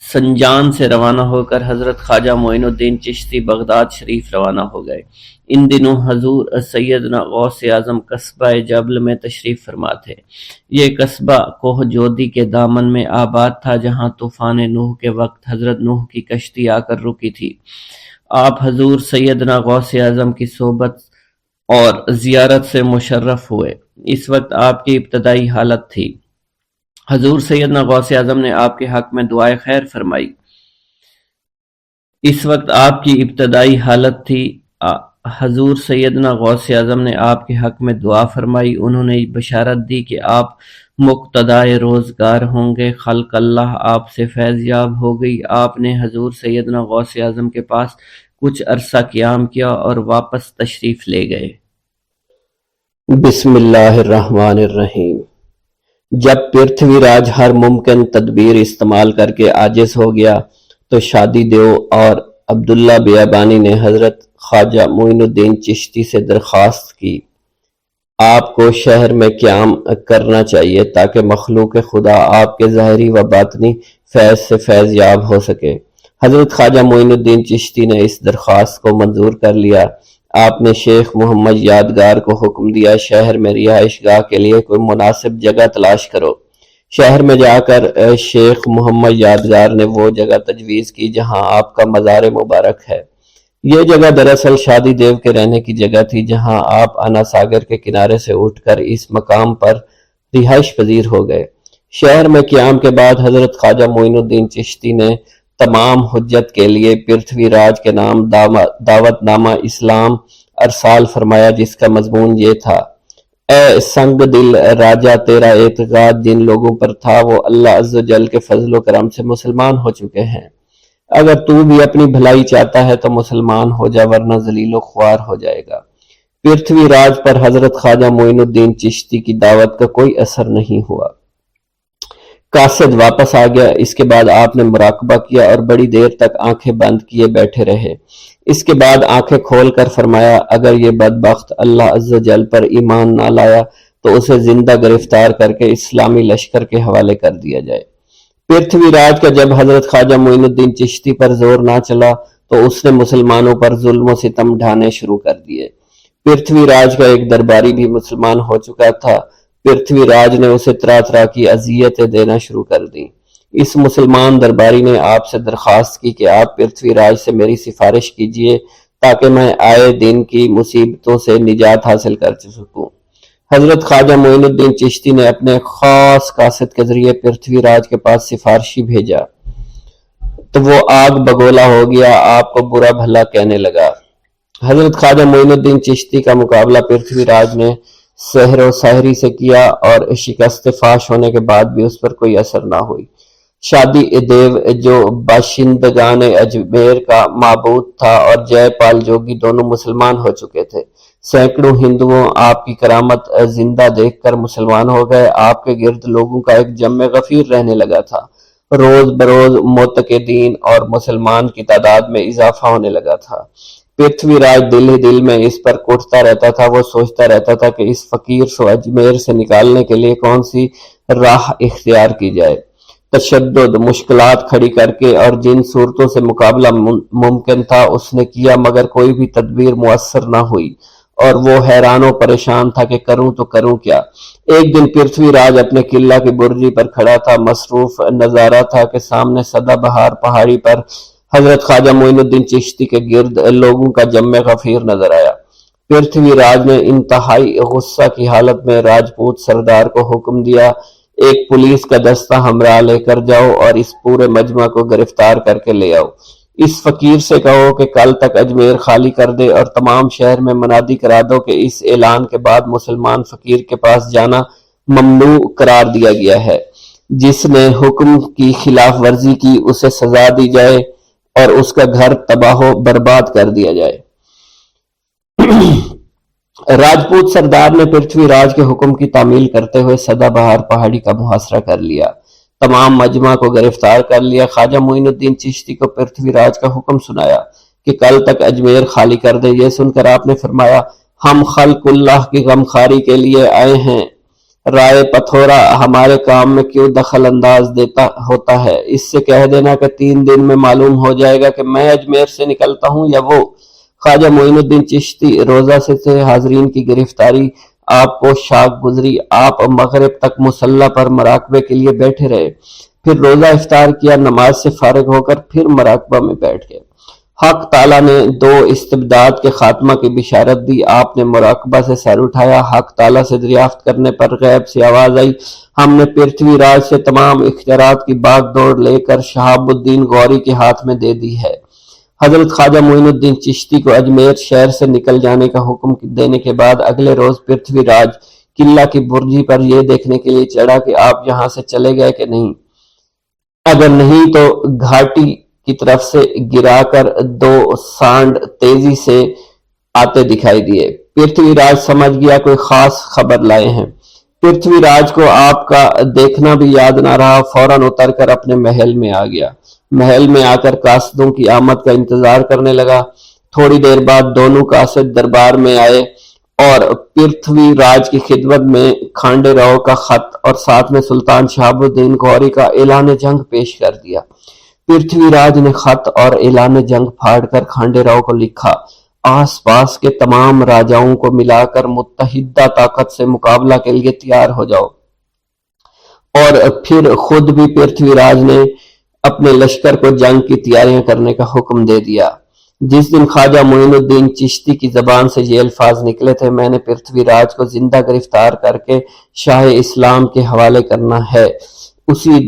سنجان سے روانہ ہو کر حضرت خواجہ معین الدین چشتی بغداد شریف روانہ ہو گئے۔ ان دنوں حضور سیدنا غوث اعظم قصبہ جبل میں تشریف فرما تھے۔ یہ قصبہ کوہ جودی کے دامن میں آباد تھا، جہاں طوفان نوح کے وقت حضرت نوح کی کشتی آ کر رکی تھی۔ آپ حضور سیدنا غوث اعظم کی صحبت اور زیارت سے مشرف ہوئے۔ اس وقت آپ کی ابتدائی حالت تھی۔ حضور سیدنا غوث اعظم نے آپ کے حق میں دعائے خیر فرمائی۔ اس وقت آپ کی ابتدائی حالت تھی۔ حضور سیدنا غوث اعظم نے آپ کے حق میں دعا فرمائی۔ انہوں نے بشارت دی کہ آپ مقتدائے روزگار ہوں گے، خلق اللہ آپ سے فیض یاب ہو گئی۔ آپ نے حضور سیدنا غوث اعظم کے پاس کچھ عرصہ قیام کیا اور واپس تشریف لے گئے۔ بسم اللہ الرحمن الرحیم۔ جب پرتھوی راج ہر ممکن تدبیر استعمال کر کے عاجز ہو گیا تو شادی دیو اور عبداللہ بیابانی نے حضرت خواجہ معین الدین چشتی سے درخواست کی، آپ کو شہر میں قیام کرنا چاہیے تاکہ مخلوق خدا آپ کے ظاہری و باطنی فیض سے فیض یاب ہو سکے۔ حضرت خواجہ معین الدین چشتی نے اس درخواست کو منظور کر لیا۔ آپ نے شیخ محمد یادگار کو حکم دیا، شہر میں رہائش گاہ کے لیے کوئی مناسب جگہ تلاش کرو۔ شہر میں جا کر شیخ محمد یادگار نے وہ جگہ تجویز کی جہاں آپ کا مزار مبارک ہے۔ یہ جگہ دراصل شادی دیو کے رہنے کی جگہ تھی، جہاں آپ انا ساگر کے کنارے سے اٹھ کر اس مقام پر رہائش پذیر ہو گئے۔ شہر میں قیام کے بعد حضرت خواجہ معین الدین چشتی نے تمام حجت کے لیے پرتھوی راج کے نام دعوت نامہ اسلام ارسال فرمایا، جس کا مضمون یہ تھا: اے سنگ دل راجہ، تیرا اعتقاد جن لوگوں پر تھا وہ اللہ عز و جل کے فضل و کرم سے مسلمان ہو چکے ہیں۔ اگر تو بھی اپنی بھلائی چاہتا ہے تو مسلمان ہو جا، ورنہ ذلیل و خوار ہو جائے گا۔ پرتھوی راج پر حضرت خواجہ معین الدین چشتی کی دعوت کا کوئی اثر نہیں ہوا۔ قاصد واپس آ گیا۔ اس کے بعد آپ نے مراقبہ کیا اور بڑی دیر تک آنکھیں بند کیے بیٹھے رہے۔ اس کے بعد آنکھیں کھول کر فرمایا، اگر یہ بدبخت اللہ عز و جل پر ایمان نہ لایا تو اسے زندہ گرفتار کر کے اسلامی لشکر کے حوالے کر دیا جائے۔ پرتھوی راج کا جب حضرت خواجہ معین الدین چشتی پر زور نہ چلا تو اس نے مسلمانوں پر ظلم و ستم ڈھانے شروع کر دیے۔ پرتھوی راج کا ایک درباری بھی مسلمان ہو چکا تھا۔ پرتھوی راج نے اسے طرح طرح کی اذیتیں دینا شروع کر دیں۔ اس مسلمان درباری نے آپ سے درخواست کی کہ آپ پرتھوی راج سے میری سفارش کیجیے تاکہ میں آئے دن کی مصیبتوں سے نجات حاصل کر سکوں۔ حضرت خواجہ معین الدین چشتی نے اپنے خاص قاصد کے ذریعے پرتھوی راج کے پاس سفارشی بھیجا تو وہ آگ بگولا ہو گیا، آپ کو برا بھلا کہنے لگا۔ حضرت خواجہ معین الدین چشتی کا مقابلہ پرتھوی راج نے سحر و ساحری سے کیا اور شکست فاش ہونے کے بعد بھی اس پر کوئی اثر نہ ہوئی۔ شادی دیو جو باشندگان اجمیر کا معبود تھا اور جے پال جوگی دونوں مسلمان ہو چکے تھے۔ سینکڑوں ہندوؤں آپ کی کرامت زندہ دیکھ کر مسلمان ہو گئے۔ آپ کے گرد لوگوں کا ایک جمع غفیر رہنے لگا تھا۔ روز بروز معتقدین اور مسلمان کی تعداد میں اضافہ ہونے لگا تھا۔ پرتھوی راج دل ہی دل میں اس پر کوٹتا رہتا تھا۔ وہ سوچتا رہتا تھا کہ اس فقیر کو اجمیر سے نکالنے کے لیے کون سی راہ اختیار کی جائے۔ تشدد، مشکلات کھڑی کر کے اور جن صورتوں سے مقابلہ ممکن تھا اس نے کیا، مگر کوئی بھی تدبیر مؤثر نہ ہوئی اور وہ حیران و پریشان تھا کہ کروں تو کروں کیا۔ ایک دن پرتھوی راج اپنے قلعہ کی برجی پر کھڑا تھا، مصروف نظارہ تھا کہ سامنے سدا بہار پہاڑی پر حضرت خواجہ معین الدین چشتی کے گرد لوگوں کا جمع غفیر نظر آیا۔ پرتھوی راج نے انتہائی غصہ کی حالت میں راجپوت سردار کو حکم دیا، ایک پولیس کا دستہ ہمراہ لے کر جاؤ اور اس پورے مجمع کو گرفتار کر کے لے آؤ۔ اس فقیر سے کہو کہ کل تک اجمیر خالی کر دے اور تمام شہر میں منادی کرا دو کہ اس اعلان کے بعد مسلمان فقیر کے پاس جانا ممنوع قرار دیا گیا ہے۔ جس نے حکم کی خلاف ورزی کی اسے سزا دی جائے اور اس کا گھر تباہ و برباد کر دیا جائے۔ راجپوت سردار نے پرتھوی راج کے حکم کی تعمیل کرتے ہوئے سدا بہار پہاڑی کا محاصرہ کر لیا، تمام مجمع کو گرفتار کر لیا۔ خواجہ معین الدین چشتی کو پرتھوی راج کا حکم سنایا کہ کل تک اجمیر خالی کر دے۔ یہ سن کر آپ نے فرمایا، ہم خلق اللہ کی غمخواری کے لیے آئے ہیں، رائے پتھورا ہمارے کام میں کیوں دخل انداز ہوتا ہے؟ اس سے کہہ دینا کہ 3 دن میں معلوم ہو جائے گا کہ میں اجمیر سے نکلتا ہوں یا وہ۔ خواجہ معین الدین چشتی روزہ سے حاضرین کی گرفتاری آپ کو شاک گزری۔ آپ مغرب تک مصلی پر مراقبے کے لیے بیٹھے رہے، پھر روزہ افطار کیا، نماز سے فارغ ہو کر پھر مراقبہ میں بیٹھ گئے۔ حق تعالیٰ نے 2 استبداد کے خاتمہ کی بشارت دی۔ آپ نے مراقبہ سے سر اٹھایا، حق تعالیٰ سے دریافت کرنے پر غیب سے آواز آئی، ہم نے پرتھوی راج سے تمام اختیارات کی باغ دوڑ لے کر شہاب الدین غوری کے ہاتھ میں دے دی ہے۔ حضرت خواجہ معین الدین چشتی کو اجمیر شہر سے نکل جانے کا حکم دینے کے بعد اگلے روز پرتھوی راج قلعہ کی برجی پر یہ دیکھنے کے لیے چڑھا کہ آپ یہاں سے چلے گئے کہ نہیں۔ اگر نہیں تو گھاٹی کی طرف سے گرا کر 2 سانڈ تیزی سے آتے دکھائی دیے۔ پرتھوی راج سمجھ گیا کوئی خاص خبر لائے ہیں۔ پرتھوی راج کو آپ کا دیکھنا بھی یاد نہ رہا، فوراً اتر کر اپنے محل میں آ گیا۔ محل میں آ کر قاصدوں کی آمد کا انتظار کرنے لگا۔ تھوڑی دیر بعد دونوں قاصد دربار میں آئے اور پرتھوی راج کی خدمت میں کھانڈے راؤ کا خط اور ساتھ میں سلطان شہاب الدین غوری کا اعلان جنگ پیش کر دیا۔ پرتھوی راج نے خط اور اعلان جنگ پھاڑ کر کھانڈے راؤ کو لکھا، آس پاس کے تمام راجاؤں کو ملا کر متحدہ طاقت سے مقابلہ کے لیے تیار ہو جاؤ۔ اور پھر خود بھی پرتھوی راج نے اپنے لشکر کو جنگ کی تیاریاں کرنے کا حکم دے دیا۔ جس دن خواجہ معین الدین چشتی کی زبان سے یہ الفاظ نکلے تھے، میں نے پرتھوی راج کو زندہ گرفتار کر کے شاہ اسلام کے حوالے کرنا ہے، اسی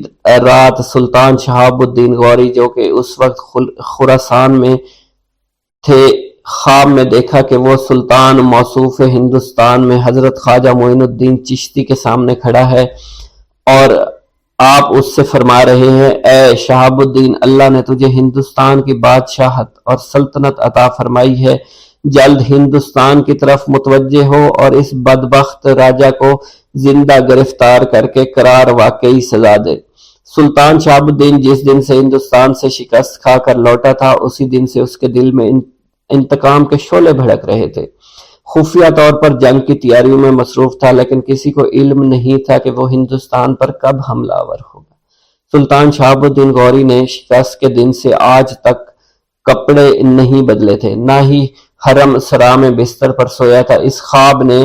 رات سلطان شہاب الدین غوری جو کہ اس وقت خراسان میں تھے، خواب میں دیکھا کہ وہ سلطان موصوف ہندوستان میں حضرت خواجہ معین الدین چشتی کے سامنے کھڑا ہے اور آپ اس سے فرما رہے ہیں، اے شہاب الدین، اللہ نے تجھے ہندوستان کی بادشاہت اور سلطنت عطا فرمائی ہے، جلد ہندوستان کی طرف متوجہ ہو اور اس بدبخت راجہ کو زندہ گرفتار کر کے قرار واقعی سزا دے۔ سلطان شہاب الدین جس دن سے ہندوستان سے شکست کھا کر لوٹا تھا، اسی دن سے اس کے دل میں انتقام کے شعلے بھڑک رہے تھے۔ خفیہ طور پر جنگ کی تیاریوں میں مصروف تھا، لیکن کسی کو علم نہیں تھا کہ وہ ہندوستان پر کب حملہ آور ہوگا۔ سلطان شہاب الدین غوری نے شکست کے دن سے آج تک کپڑے نہیں بدلے تھے، نہ ہی حرم سرا میں بستر پر سویا تھا۔ اس خواب نے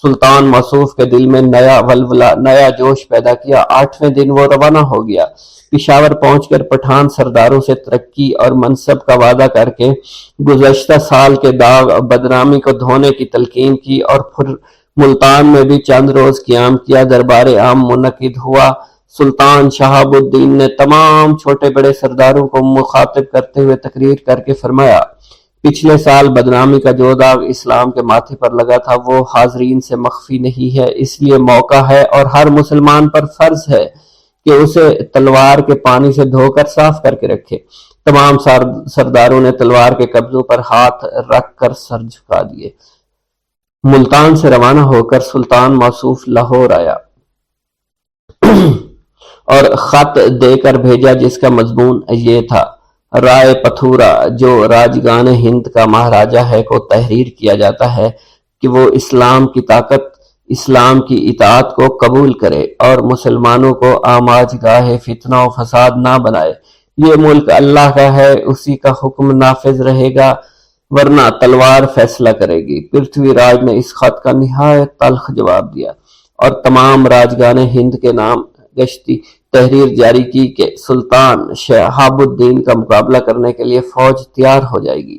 سلطان موصوف کے دل میں نیا ولولہ، نیا جوش پیدا کیا۔ 8ویں دن وہ روانہ ہو گیا۔ پشاور پہنچ کر پٹھان سرداروں سے ترقی اور منصب کا وعدہ کر کے گزشتہ سال کے داغ بدنامی کو دھونے کی تلقین کی اور پھر ملتان میں بھی چند روز قیام کیا۔ دربار عام منعقد ہوا۔ سلطان شہاب الدین نے تمام چھوٹے بڑے سرداروں کو مخاطب کرتے ہوئے تقریر کر کے فرمایا، پچھلے سال بدنامی کا جو داغ اسلام کے ماتھے پر لگا تھا وہ حاضرین سے مخفی نہیں ہے، اس لیے موقع ہے اور ہر مسلمان پر فرض ہے کہ اسے تلوار کے پانی سے دھو کر صاف کر کے رکھے۔ تمام سرداروں نے تلوار کے قبضوں پر ہاتھ رکھ کر سر جھکا دیے۔ ملتان سے روانہ ہو کر سلطان موصوف لاہور آیا اور خط دے کر بھیجا جس کا مضمون یہ تھا، رائے پتھورا جو راجگان ہند کا مہاراجہ ہے کو تحریر کیا جاتا ہے کہ وہ اسلام کی طاقت اسلام کی اطاعت کو قبول کرے اور مسلمانوں کو آماج گاہ فتنہ و فساد نہ بنائے۔ یہ ملک اللہ کا ہے، اسی کا حکم نافذ رہے گا ورنہ تلوار فیصلہ کرے گی۔ پرتھوی راج نے اس خط کا نہایت تلخ جواب دیا اور تمام راجگان ہند کے نام گشتی تحریر جاری کی کہ سلطان شہاب الدین کا مقابلہ کرنے کے لیے فوج تیار ہو جائے گی،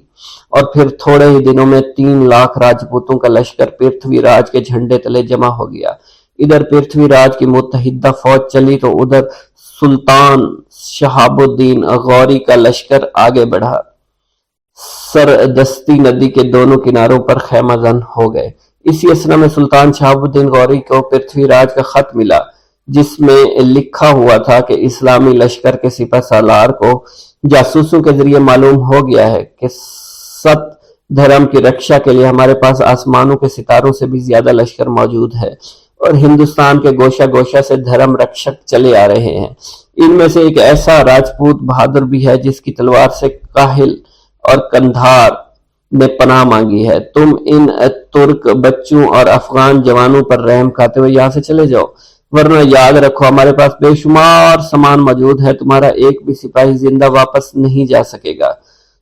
اور پھر تھوڑے ہی دنوں میں 3 لاکھ راجپوتوں کا لشکر پرتھوی راج کے جھنڈے تلے جمع ہو گیا۔ ادھر پرتھوی راج کی متحدہ فوج چلی تو ادھر سلطان شہاب الدین غوری کا لشکر آگے بڑھا۔ سردستی ندی کے دونوں کناروں پر خیمہ زن ہو گئے۔ اسی اثنا میں سلطان شہاب الدین غوری کو پرتھوی راج کا خط ملا، جس میں لکھا ہوا تھا کہ اسلامی لشکر کے سپہ سالار کو جاسوسوں کے ذریعے معلوم ہو گیا ہے کہ ست دھرم کی رکشا کے لیے ہمارے پاس آسمانوں کے ستاروں سے بھی زیادہ لشکر موجود ہے، اور ہندوستان کے گوشہ گوشہ سے دھرم رکشک چلے آ رہے ہیں۔ ان میں سے ایک ایسا راجپوت بہادر بھی ہے جس کی تلوار سے کاہل اور کندھار نے پناہ مانگی ہے۔ تم ان ترک بچوں اور افغان جوانوں پر رحم کھاتے ہوئے یہاں سے چلے جاؤ، ورنہ یاد رکھو ہمارے پاس بے شمار سامان موجود ہے، تمہارا ایک بھی سپاہی زندہ واپس نہیں جا سکے گا۔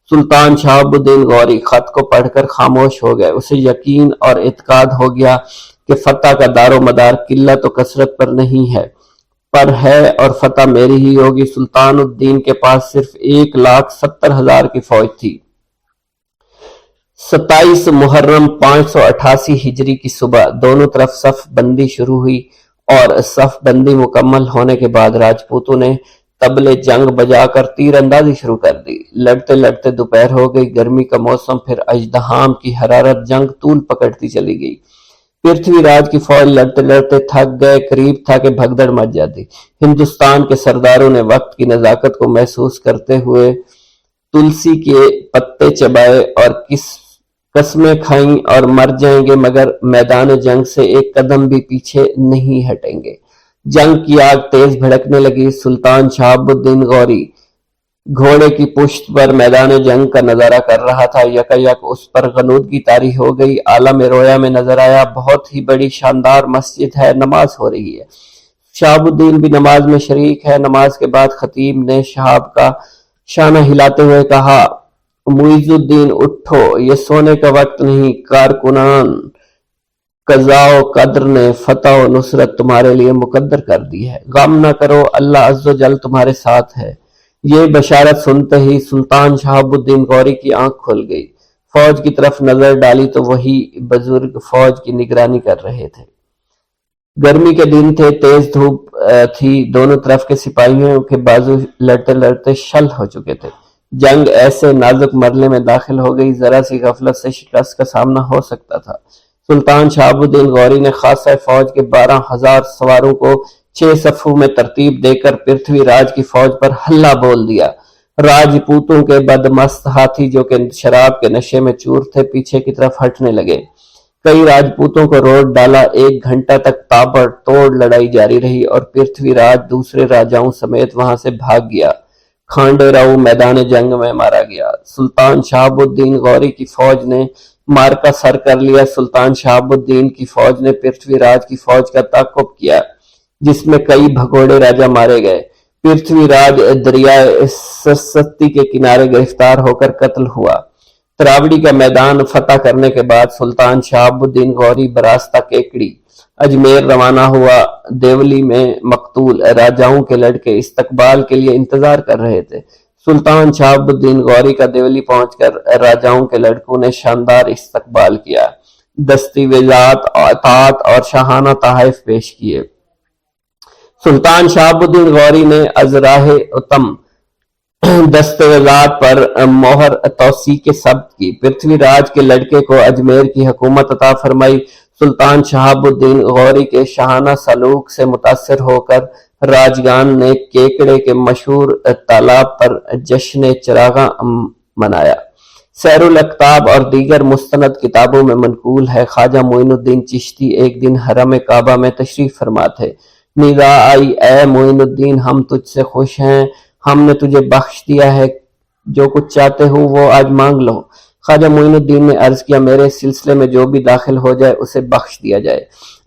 سلطان شہاب الدین غوری خط کو پڑھ کر خاموش ہو گئے۔ اسے یقین اور اعتقاد ہو گیا کہ فتح کا دار و مدار قلت و کثرت پر نہیں ہے، پر ہے، اور فتح میری ہی ہوگی۔ سلطان الدین کے پاس صرف 1,70,000 کی فوج تھی۔ 27 محرم 588 ہجری کی صبح دونوں طرف صف بندی شروع ہوئی، اور صف بندی مکمل ہونے کے بعد راجپوتوں نے طبلِ جنگ بجا کر تیر اندازی شروع کر دی۔ لڑتے لڑتے دوپہر ہو گئی، گرمی کا موسم، پھر اژدہام کی حرارت، جنگ طول پکڑتی چلی گئی۔ پرتھوی راج کی فوج لڑتے لڑتے تھک گئے، قریب تھا کہ بھگدڑ مچ جاتی۔ ہندوستان کے سرداروں نے وقت کی نزاکت کو محسوس کرتے ہوئے تلسی کے پتے چبائے اور قسمیں کھائیں اور مر جائیں گے مگر میدان جنگ سے ایک قدم بھی پیچھے نہیں ہٹیں گے۔ جنگ کی آگ تیز بھڑکنے لگی۔ سلطان شہاب الدین غوری گھوڑے کی پشت پر میدان جنگ کا نظارہ کر رہا تھا۔ یکایک اس پر غنودگی طاری ہو گئی۔ عالم رویا میں نظر آیا، بہت ہی بڑی شاندار مسجد ہے، نماز ہو رہی ہے۔ شہاب الدین بھی نماز میں شریک ہے۔ نماز کے بعد خطیب نے شہاب کا شانہ ہلاتے ہوئے کہا، معیز الدین اٹھو، یہ سونے کا وقت نہیں، کارکنان قضاء و قدر نے فتح و نصرت تمہارے لیے مقدر کر دی ہے، غم نہ کرو، اللہ عز و جل تمہارے ساتھ ہے۔ یہ بشارت سنتے ہی سلطان شہاب الدین غوری کی آنکھ کھل گئی۔ فوج کی طرف نظر ڈالی تو وہی بزرگ فوج کی نگرانی کر رہے تھے۔ گرمی کے دن تھے، تیز دھوپ تھی، دونوں طرف کے سپاہیوں کے بازو لڑتے لڑتے شل ہو چکے تھے۔ جنگ ایسے نازک مرحلے میں داخل ہو گئی، ذرا سی غفلت سے شکست کا سامنا ہو سکتا تھا۔ سلطان شہاب الدین غوری نے خاصہ فوج کے 12,000 سواروں کو 6 صفوں میں ترتیب دے کر پرتھوی راج کی فوج پر حلہ بول دیا۔ راجپوتوں کے بدمست ہاتھی جو کہ شراب کے نشے میں چور تھے پیچھے کی طرف ہٹنے لگے۔ کئی راجپوتوں کو روک ڈالا۔ 1 گھنٹہ تک تابڑ توڑ لڑائی جاری رہی اور پرتھوی راج دوسرے راجاؤں سمیت وہاں سے بھاگ گیا۔ کھانڈے راؤ میدان جنگ میں مارا گیا۔ سلطان شہاب الدین غوری کی فوج نے مارکا سر کر لیا۔ سلطان شہاب الدین کی فوج نے پرتھوی راج کی فوج کا تعاقب کیا، جس میں کئی بھگوڑے راجا مارے گئے۔ پرتھوی راج دریائے سرسوتی کے کنارے گرفتار ہو کر قتل ہوا۔ تراوڑی کا میدان فتح کرنے کے بعد سلطان شہاب الدین غوری براستہ کیکڑی اجمیر روانہ ہوا۔ دیولی میں مقتول راجاؤں کے لڑکے استقبال کے لیے انتظار کر رہے تھے۔ سلطان شہاب الدین غوری کا دیولی پہنچ کر راجاؤں کے لڑکوں نے شاندار استقبال کیا، دستاویزات، اطاعت اور شاہانہ تحائف پیش کیے۔ سلطان شہاب الدین غوری نے از راہ اتم دستاویزات پر مہر توثیق ثبت کی، پرتھوی راج کے لڑکے کو اجمیر کی حکومت عطا فرمائی۔ سلطان شہاب الدین غوری کے شاہانہ سلوک سے متاثر ہو کر راجگان نے کیکڑے کے مشہور تالاب پر جشن چراغاں منایا۔ سیر الاقطاب اور دیگر مستند کتابوں میں منقول ہے، خواجہ معین الدین چشتی ایک دن حرم کعبہ میں تشریف فرما تھے۔ ندا آئی، اے معین الدین، ہم تجھ سے خوش ہیں، ہم نے تجھے بخش دیا ہے، جو کچھ چاہتے ہو وہ آج مانگ لو۔ خواجہ معین الدین نے عرض کیا، میرے سلسلے میں جو بھی داخل ہو جائے اسے بخش دیا جائے۔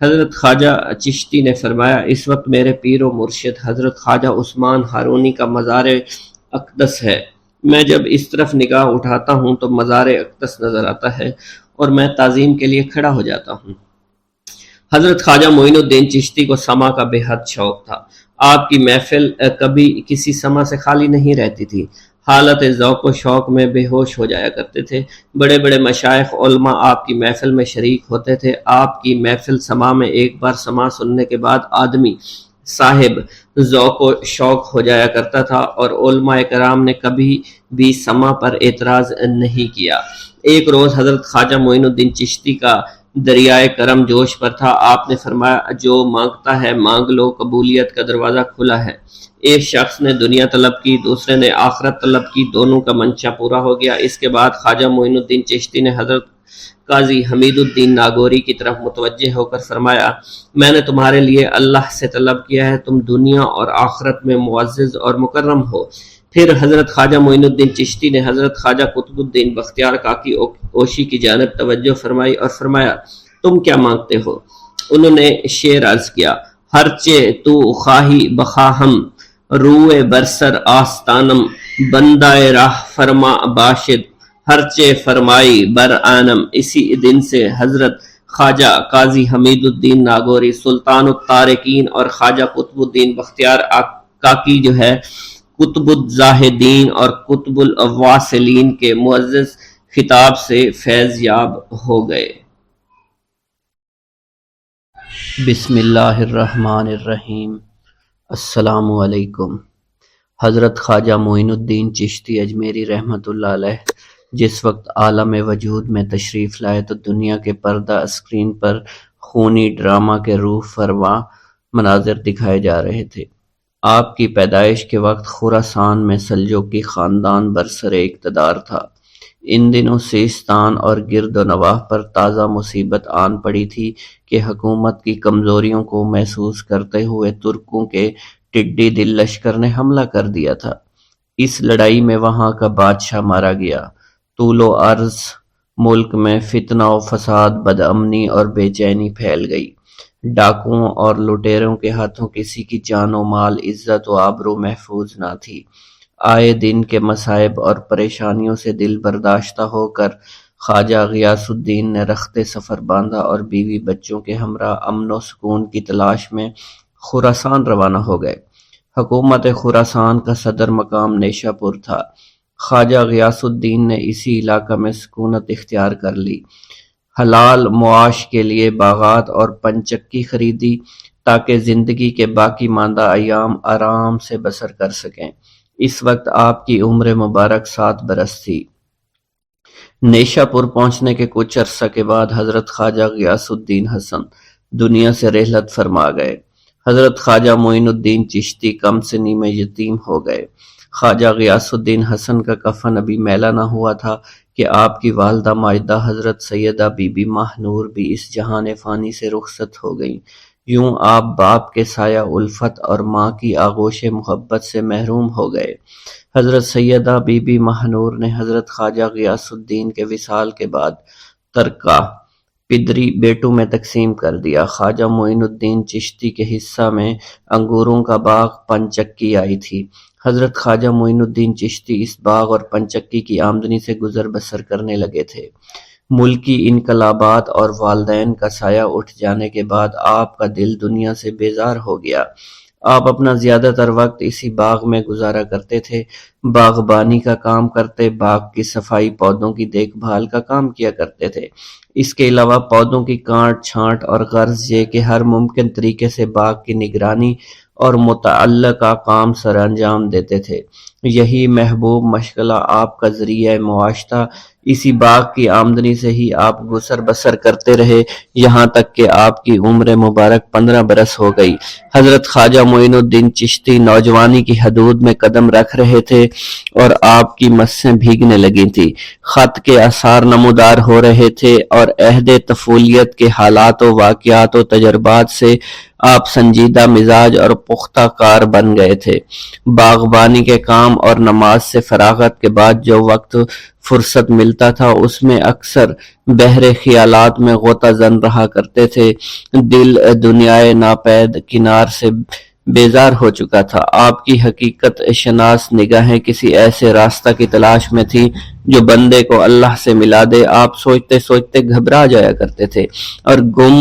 حضرت خواجہ چشتی نے فرمایا اس وقت میرے پیر و مرشد حضرت خواجہ عثمان ہارونی کا مزار اقدس ہے۔ میں جب اس طرف نگاہ اٹھاتا ہوں تو مزار اقدس نظر آتا ہے اور میں تعظیم کے لیے کھڑا ہو جاتا ہوں۔ حضرت خواجہ معین الدین چشتی کو سما کا بے حد شوق تھا۔ آپ کی محفل کبھی کسی سما سے خالی نہیں رہتی تھی۔ حالت ذوق و شوق میں بے ہوش ہو جایا کرتے تھے۔ بڑے بڑے مشائخ علماء آپ کی محفل میں شریک ہوتے تھے۔ آپ کی محفل سما میں ایک بار سما سننے کے بعد آدمی صاحب ذوق و شوق ہو جایا کرتا تھا اور علماء کرام نے کبھی بھی سما پر اعتراض نہیں کیا۔ ایک روز حضرت خواجہ معین الدین چشتی کا دریائے کرم جوش پر تھا۔ آپ نے فرمایا جو مانگتا ہے مانگ لو، قبولیت کا دروازہ کھلا ہے۔ ایک شخص نے دنیا طلب کی، دوسرے نے آخرت طلب کی، دونوں کا منشا پورا ہو گیا۔ اس کے بعد خواجہ معین الدین چشتی نے حضرت قاضی حمید الدین ناگوری کی طرف متوجہ ہو کر فرمایا میں نے تمہارے لیے اللہ سے طلب کیا ہے تم دنیا اور آخرت میں معزز اور مکرم ہو۔ پھر حضرت خواجہ معین الدین چشتی نے حضرت خواجہ قطب الدین بختیار کاکی اوشی کی جانب توجہ فرمائی اور فرمایا تم کیا مانگتے ہو؟ انہوں نے شعر عرض کیا ہرچے تو خواہی بخواہم روئے برسر آستانم بندہ راہ فرما باشد ہرچے فرمائی بر آنم۔ اسی دن سے حضرت خواجہ قاضی حمید الدین ناگوری سلطان الطارقین اور خواجہ قطب الدین بختیار کاکی جو ہے قطب الزاہدین اور قطب الواصلین کے معزز خطاب سے فیض یاب ہو گئے۔ بسم اللہ الرحمن الرحیم۔ السلام علیکم۔ حضرت خواجہ معین الدین چشتی اجمیری رحمۃ اللہ علیہ جس وقت عالم وجود میں تشریف لائے تو دنیا کے پردہ اسکرین پر خونی ڈرامہ کے روح فرما مناظر دکھائے جا رہے تھے۔ آپ کی پیدائش کے وقت خراسان میں سلجوقی خاندان برسر اقتدار تھا۔ ان دنوں سیستان اور گرد و نواح پر تازہ مصیبت آن پڑی تھی کہ حکومت کی کمزوریوں کو محسوس کرتے ہوئے ترکوں کے ٹڈی دل لشکر نے حملہ کر دیا تھا۔ اس لڑائی میں وہاں کا بادشاہ مارا گیا۔ طول و عرض ملک میں فتنہ و فساد، بدامنی اور بے چینی پھیل گئی۔ ڈاکوؤں اور لٹیروں کے ہاتھوں کسی کی جان و مال، عزت و آبرو محفوظ نہ تھی۔ آئے دن کے مصائب اور پریشانیوں سے دل برداشتہ ہو کر خواجہ غیاث الدین نے رخت سفر باندھا اور بیوی بچوں کے ہمراہ امن و سکون کی تلاش میں خراسان روانہ ہو گئے۔ حکومت خراسان کا صدر مقام نیشا پور تھا۔ خواجہ غیاث الدین نے اسی علاقہ میں سکونت اختیار کر لی۔ حلال معاش کے لیے باغات اور پنچکی خریدی تاکہ زندگی کے باقی ماندہ ایام آرام سے بسر کر سکیں۔ اس وقت آپ کی عمر مبارک 7 برس تھی۔ نیشا پور پہنچنے کے کچھ عرصہ کے بعد حضرت خواجہ غیاث الدین حسن دنیا سے رحلت فرما گئے۔ حضرت خواجہ معین الدین چشتی کم سنی میں یتیم ہو گئے۔ خواجہ غیاث الدین حسن کا کفن ابھی میلا نہ ہوا تھا کہ آپ کی والدہ ماجدہ حضرت سیدہ بی بی ماہ نور بھی اس جہان فانی سے رخصت ہو گئیں۔ یوں آپ باپ کے سایہ الفت اور ماں کی آغوش محبت سے محروم ہو گئے۔ حضرت سیدہ بی بی ماہ نور نے حضرت خواجہ غیاث الدین کے وصال کے بعد ترکہ پدری بیٹوں میں تقسیم کر دیا۔ خواجہ معین الدین چشتی کے حصہ میں انگوروں کا باغ پنچکی آئی تھی۔ حضرت خواجہ معین الدین چشتی اس باغ اور پنچکی کی آمدنی سے گزر بسر کرنے لگے تھے۔ ملکی انقلابات اور والدین کا سایہ اٹھ جانے کے بعد آپ کا دل دنیا سے بیزار ہو گیا۔ آپ اپنا زیادہ تر وقت اسی باغ میں گزارا کرتے تھے۔ باغبانی کا کام کرتے، باغ کی صفائی، پودوں کی دیکھ بھال کا کام کیا کرتے تھے۔ اس کے علاوہ پودوں کی کاٹ چھانٹ اور غرض یہ کہ ہر ممکن طریقے سے باغ کی نگرانی اور متعلقہ کام سر انجام دیتے تھے۔ یہی محبوب مشغلہ آپ کا ذریعہ معاش تھا۔ اسی باغ کی آمدنی سے ہی آپ گزر بسر کرتے رہے، یہاں تک کہ آپ کی عمر مبارک 15 برس ہو گئی۔ حضرت خواجہ معین الدین چشتی نوجوانی کی حدود میں قدم رکھ رہے تھے اور آپ کی مسیں بھیگنے لگی تھی۔ خط کے آثار نمودار ہو رہے تھے اور عہد طفولیت کے حالات و واقعات و تجربات سے آپ سنجیدہ مزاج اور پختہ کار بن گئے تھے۔ باغبانی کے کام اور نماز سے فراغت کے بعد جو وقت فرصت ملتا تھا اس میں اکثر بحر خیالات میں غوطہ زن رہا کرتے تھے۔ دل دنیائے ناپید کنار سے بیزار ہو چکا تھا۔ آپ کی حقیقت شناس نگاہیں کسی ایسے راستہ کی تلاش میں تھی جو بندے کو اللہ سے ملا دے۔ آپ سوچتے سوچتے گھبرا جایا کرتے تھے اور گم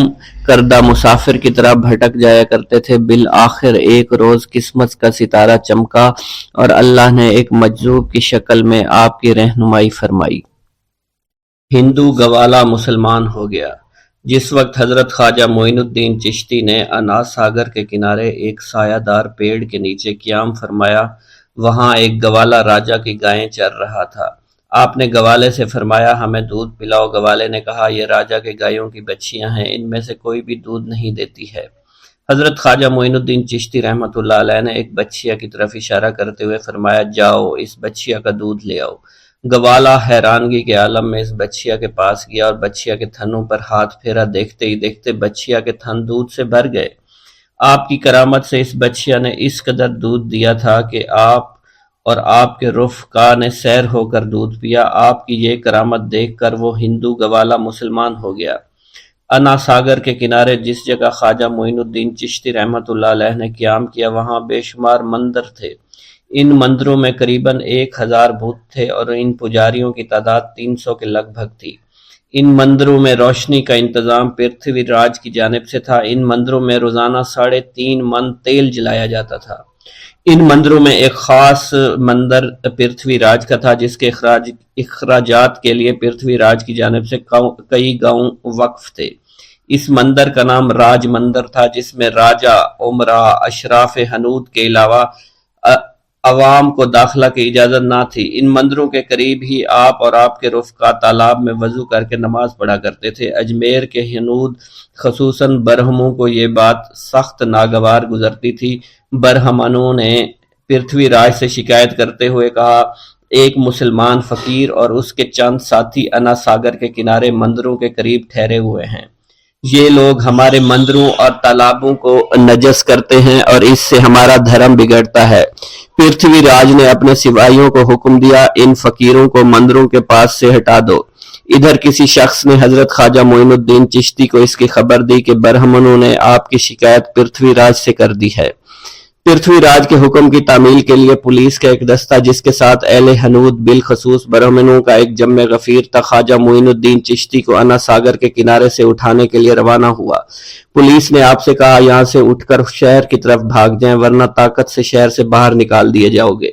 کردہ مسافر کی طرح بھٹک جایا کرتے تھے۔ بالآخر ایک روز قسمت کا ستارہ چمکا اور اللہ نے ایک مجذوب کی شکل میں آپ کی رہنمائی فرمائی۔ ہندو گوالا مسلمان ہو گیا۔ جس وقت حضرت خواجہ معین الدین چشتی نے انا ساگر کے کنارے ایک سایہ دار پیڑ کے نیچے قیام فرمایا، وہاں ایک گوالا راجا کی گائیں چر رہا تھا۔ آپ نے گوالے سے فرمایا، ہمیں دودھ پلاؤ۔ گوالے نے کہا، یہ راجا کے گایوں کی بچیاں ہیں، ان میں سے کوئی بھی دودھ نہیں دیتی ہے۔ حضرت خواجہ معین الدین چشتی رحمۃ اللہ علیہ نے ایک بچیا کی طرف اشارہ کرتے ہوئے فرمایا، جاؤ اس بچیا کا دودھ لے آؤ۔ گوالا حیرانگی کے عالم میں اس بچیا کے پاس گیا اور بچیا کے تھنوں پر ہاتھ پھیرا۔ دیکھتے ہی دیکھتے بچیا کے تھن دودھ سے بھر گئے۔ آپ کی کرامت سے اس بچیا نے اس قدر دودھ دیا تھا کہ آپ اور آپ کے رفقا نے سیر ہو کر دودھ پیا۔ آپ کی یہ کرامت دیکھ کر وہ ہندو گوالا مسلمان ہو گیا۔ انا ساگر کے کنارے جس جگہ خواجہ معین الدین چشتی رحمۃ اللہ علیہ نے قیام کیا، وہاں بے شمار مندر تھے۔ ان مندروں میں قریباً 1000 بت تھے اور ان پجاریوں کی تعداد 300 کے لگ بھگ تھی۔ ان مندروں میں روشنی کا انتظام پرتھوی راج کی جانب سے تھا۔ ان مندروں میں روزانہ 3.5 من تیل جلایا جاتا تھا۔ ان مندروں میں ایک خاص مندر پرتھوی راج کا تھا جس کے اخراجات کے لیے پرتھوی راج کی جانب سے کئی گاؤں وقف تھے۔ اس مندر کا نام راج مندر تھا، جس میں راجہ، امراء، اشراف ہنود کے علاوہ عوام کو داخلہ کی اجازت نہ تھی۔ ان مندروں کے قریب ہی آپ اور آپ کے رفقا تالاب میں وضو کر کے نماز پڑھا کرتے تھے۔ اجمیر کے ہنود خصوصاً برہموں کو یہ بات سخت ناگوار گزرتی تھی۔ برہمنوں نے پرتھوی راج سے شکایت کرتے ہوئے کہا، ایک مسلمان فقیر اور اس کے چند ساتھی انا ساگر کے کنارے مندروں کے قریب ٹھہرے ہوئے ہیں۔ یہ لوگ ہمارے مندروں اور تالابوں کو نجس کرتے ہیں اور اس سے ہمارا دھرم بگڑتا ہے۔ پرتھوی راج نے اپنے سپاہیوں کو حکم دیا، ان فقیروں کو مندروں کے پاس سے ہٹا دو۔ ادھر کسی شخص نے حضرت خواجہ معین الدین چشتی کو اس کی خبر دی کہ برہمنوں نے آپ کی شکایت پرتھوی راج سے کر دی ہے۔ پرتھوی راج کے حکم کی تعمیل کے لیے پولیس کا ایک دستہ جس کے ساتھ اہل ہنود بالخصوص برہمنوں کا ایک جمع غفیر تھا، خواجہ معین الدین چشتی کو انا ساگر کے کنارے سے اٹھانے کے لیے روانہ ہوا۔ پولیس نے آپ سے کہا، یہاں سے اٹھ کر شہر کی طرف بھاگ جائیں ورنہ طاقت سے شہر سے باہر نکال دیے جاؤ گے۔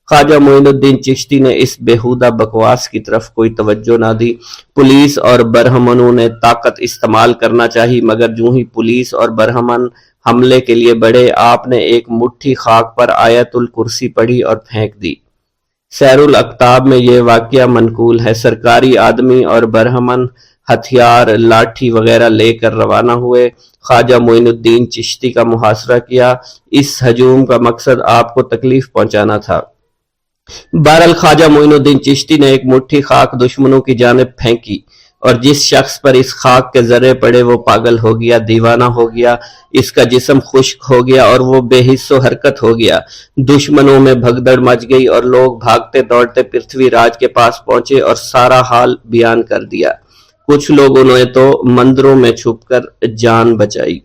خواجہ معین الدین چشتی نے اس بےہودہ بکواس کی طرف کوئی توجہ نہ دی۔ پولیس اور برہمنوں نے طاقت استعمال کرنا چاہی، مگر جوں ہی پولیس اور برہمن حملے کے لیے بڑھے، آپ نے ایک مٹھی خاک پر آیت الکرسی پڑھی اور پھینک دی۔ سیر الاقطاب میں یہ واقعہ منقول ہے۔ سرکاری آدمی اور برہمن ہتھیار، لاٹھی وغیرہ لے کر روانہ ہوئے۔ خواجہ معین الدین چشتی کا محاصرہ کیا۔ اس ہجوم کا مقصد آپ کو تکلیف پہنچانا تھا۔ بہرحال خواجہ معین الدین چشتی نے ایک مٹھی خاک دشمنوں کی جانب پھینکی اور جس شخص پر اس خاک کے ذرے پڑے وہ پاگل ہو گیا، دیوانہ ہو گیا، اس کا جسم خشک ہو گیا اور وہ بے حس و حرکت ہو گیا۔ دشمنوں میں بھگدڑ مچ گئی اور لوگ بھاگتے دوڑتے پرتھوی راج کے پاس پہنچے اور سارا حال بیان کر دیا۔ کچھ لوگوں نے تو مندروں میں چھپ کر جان بچائی۔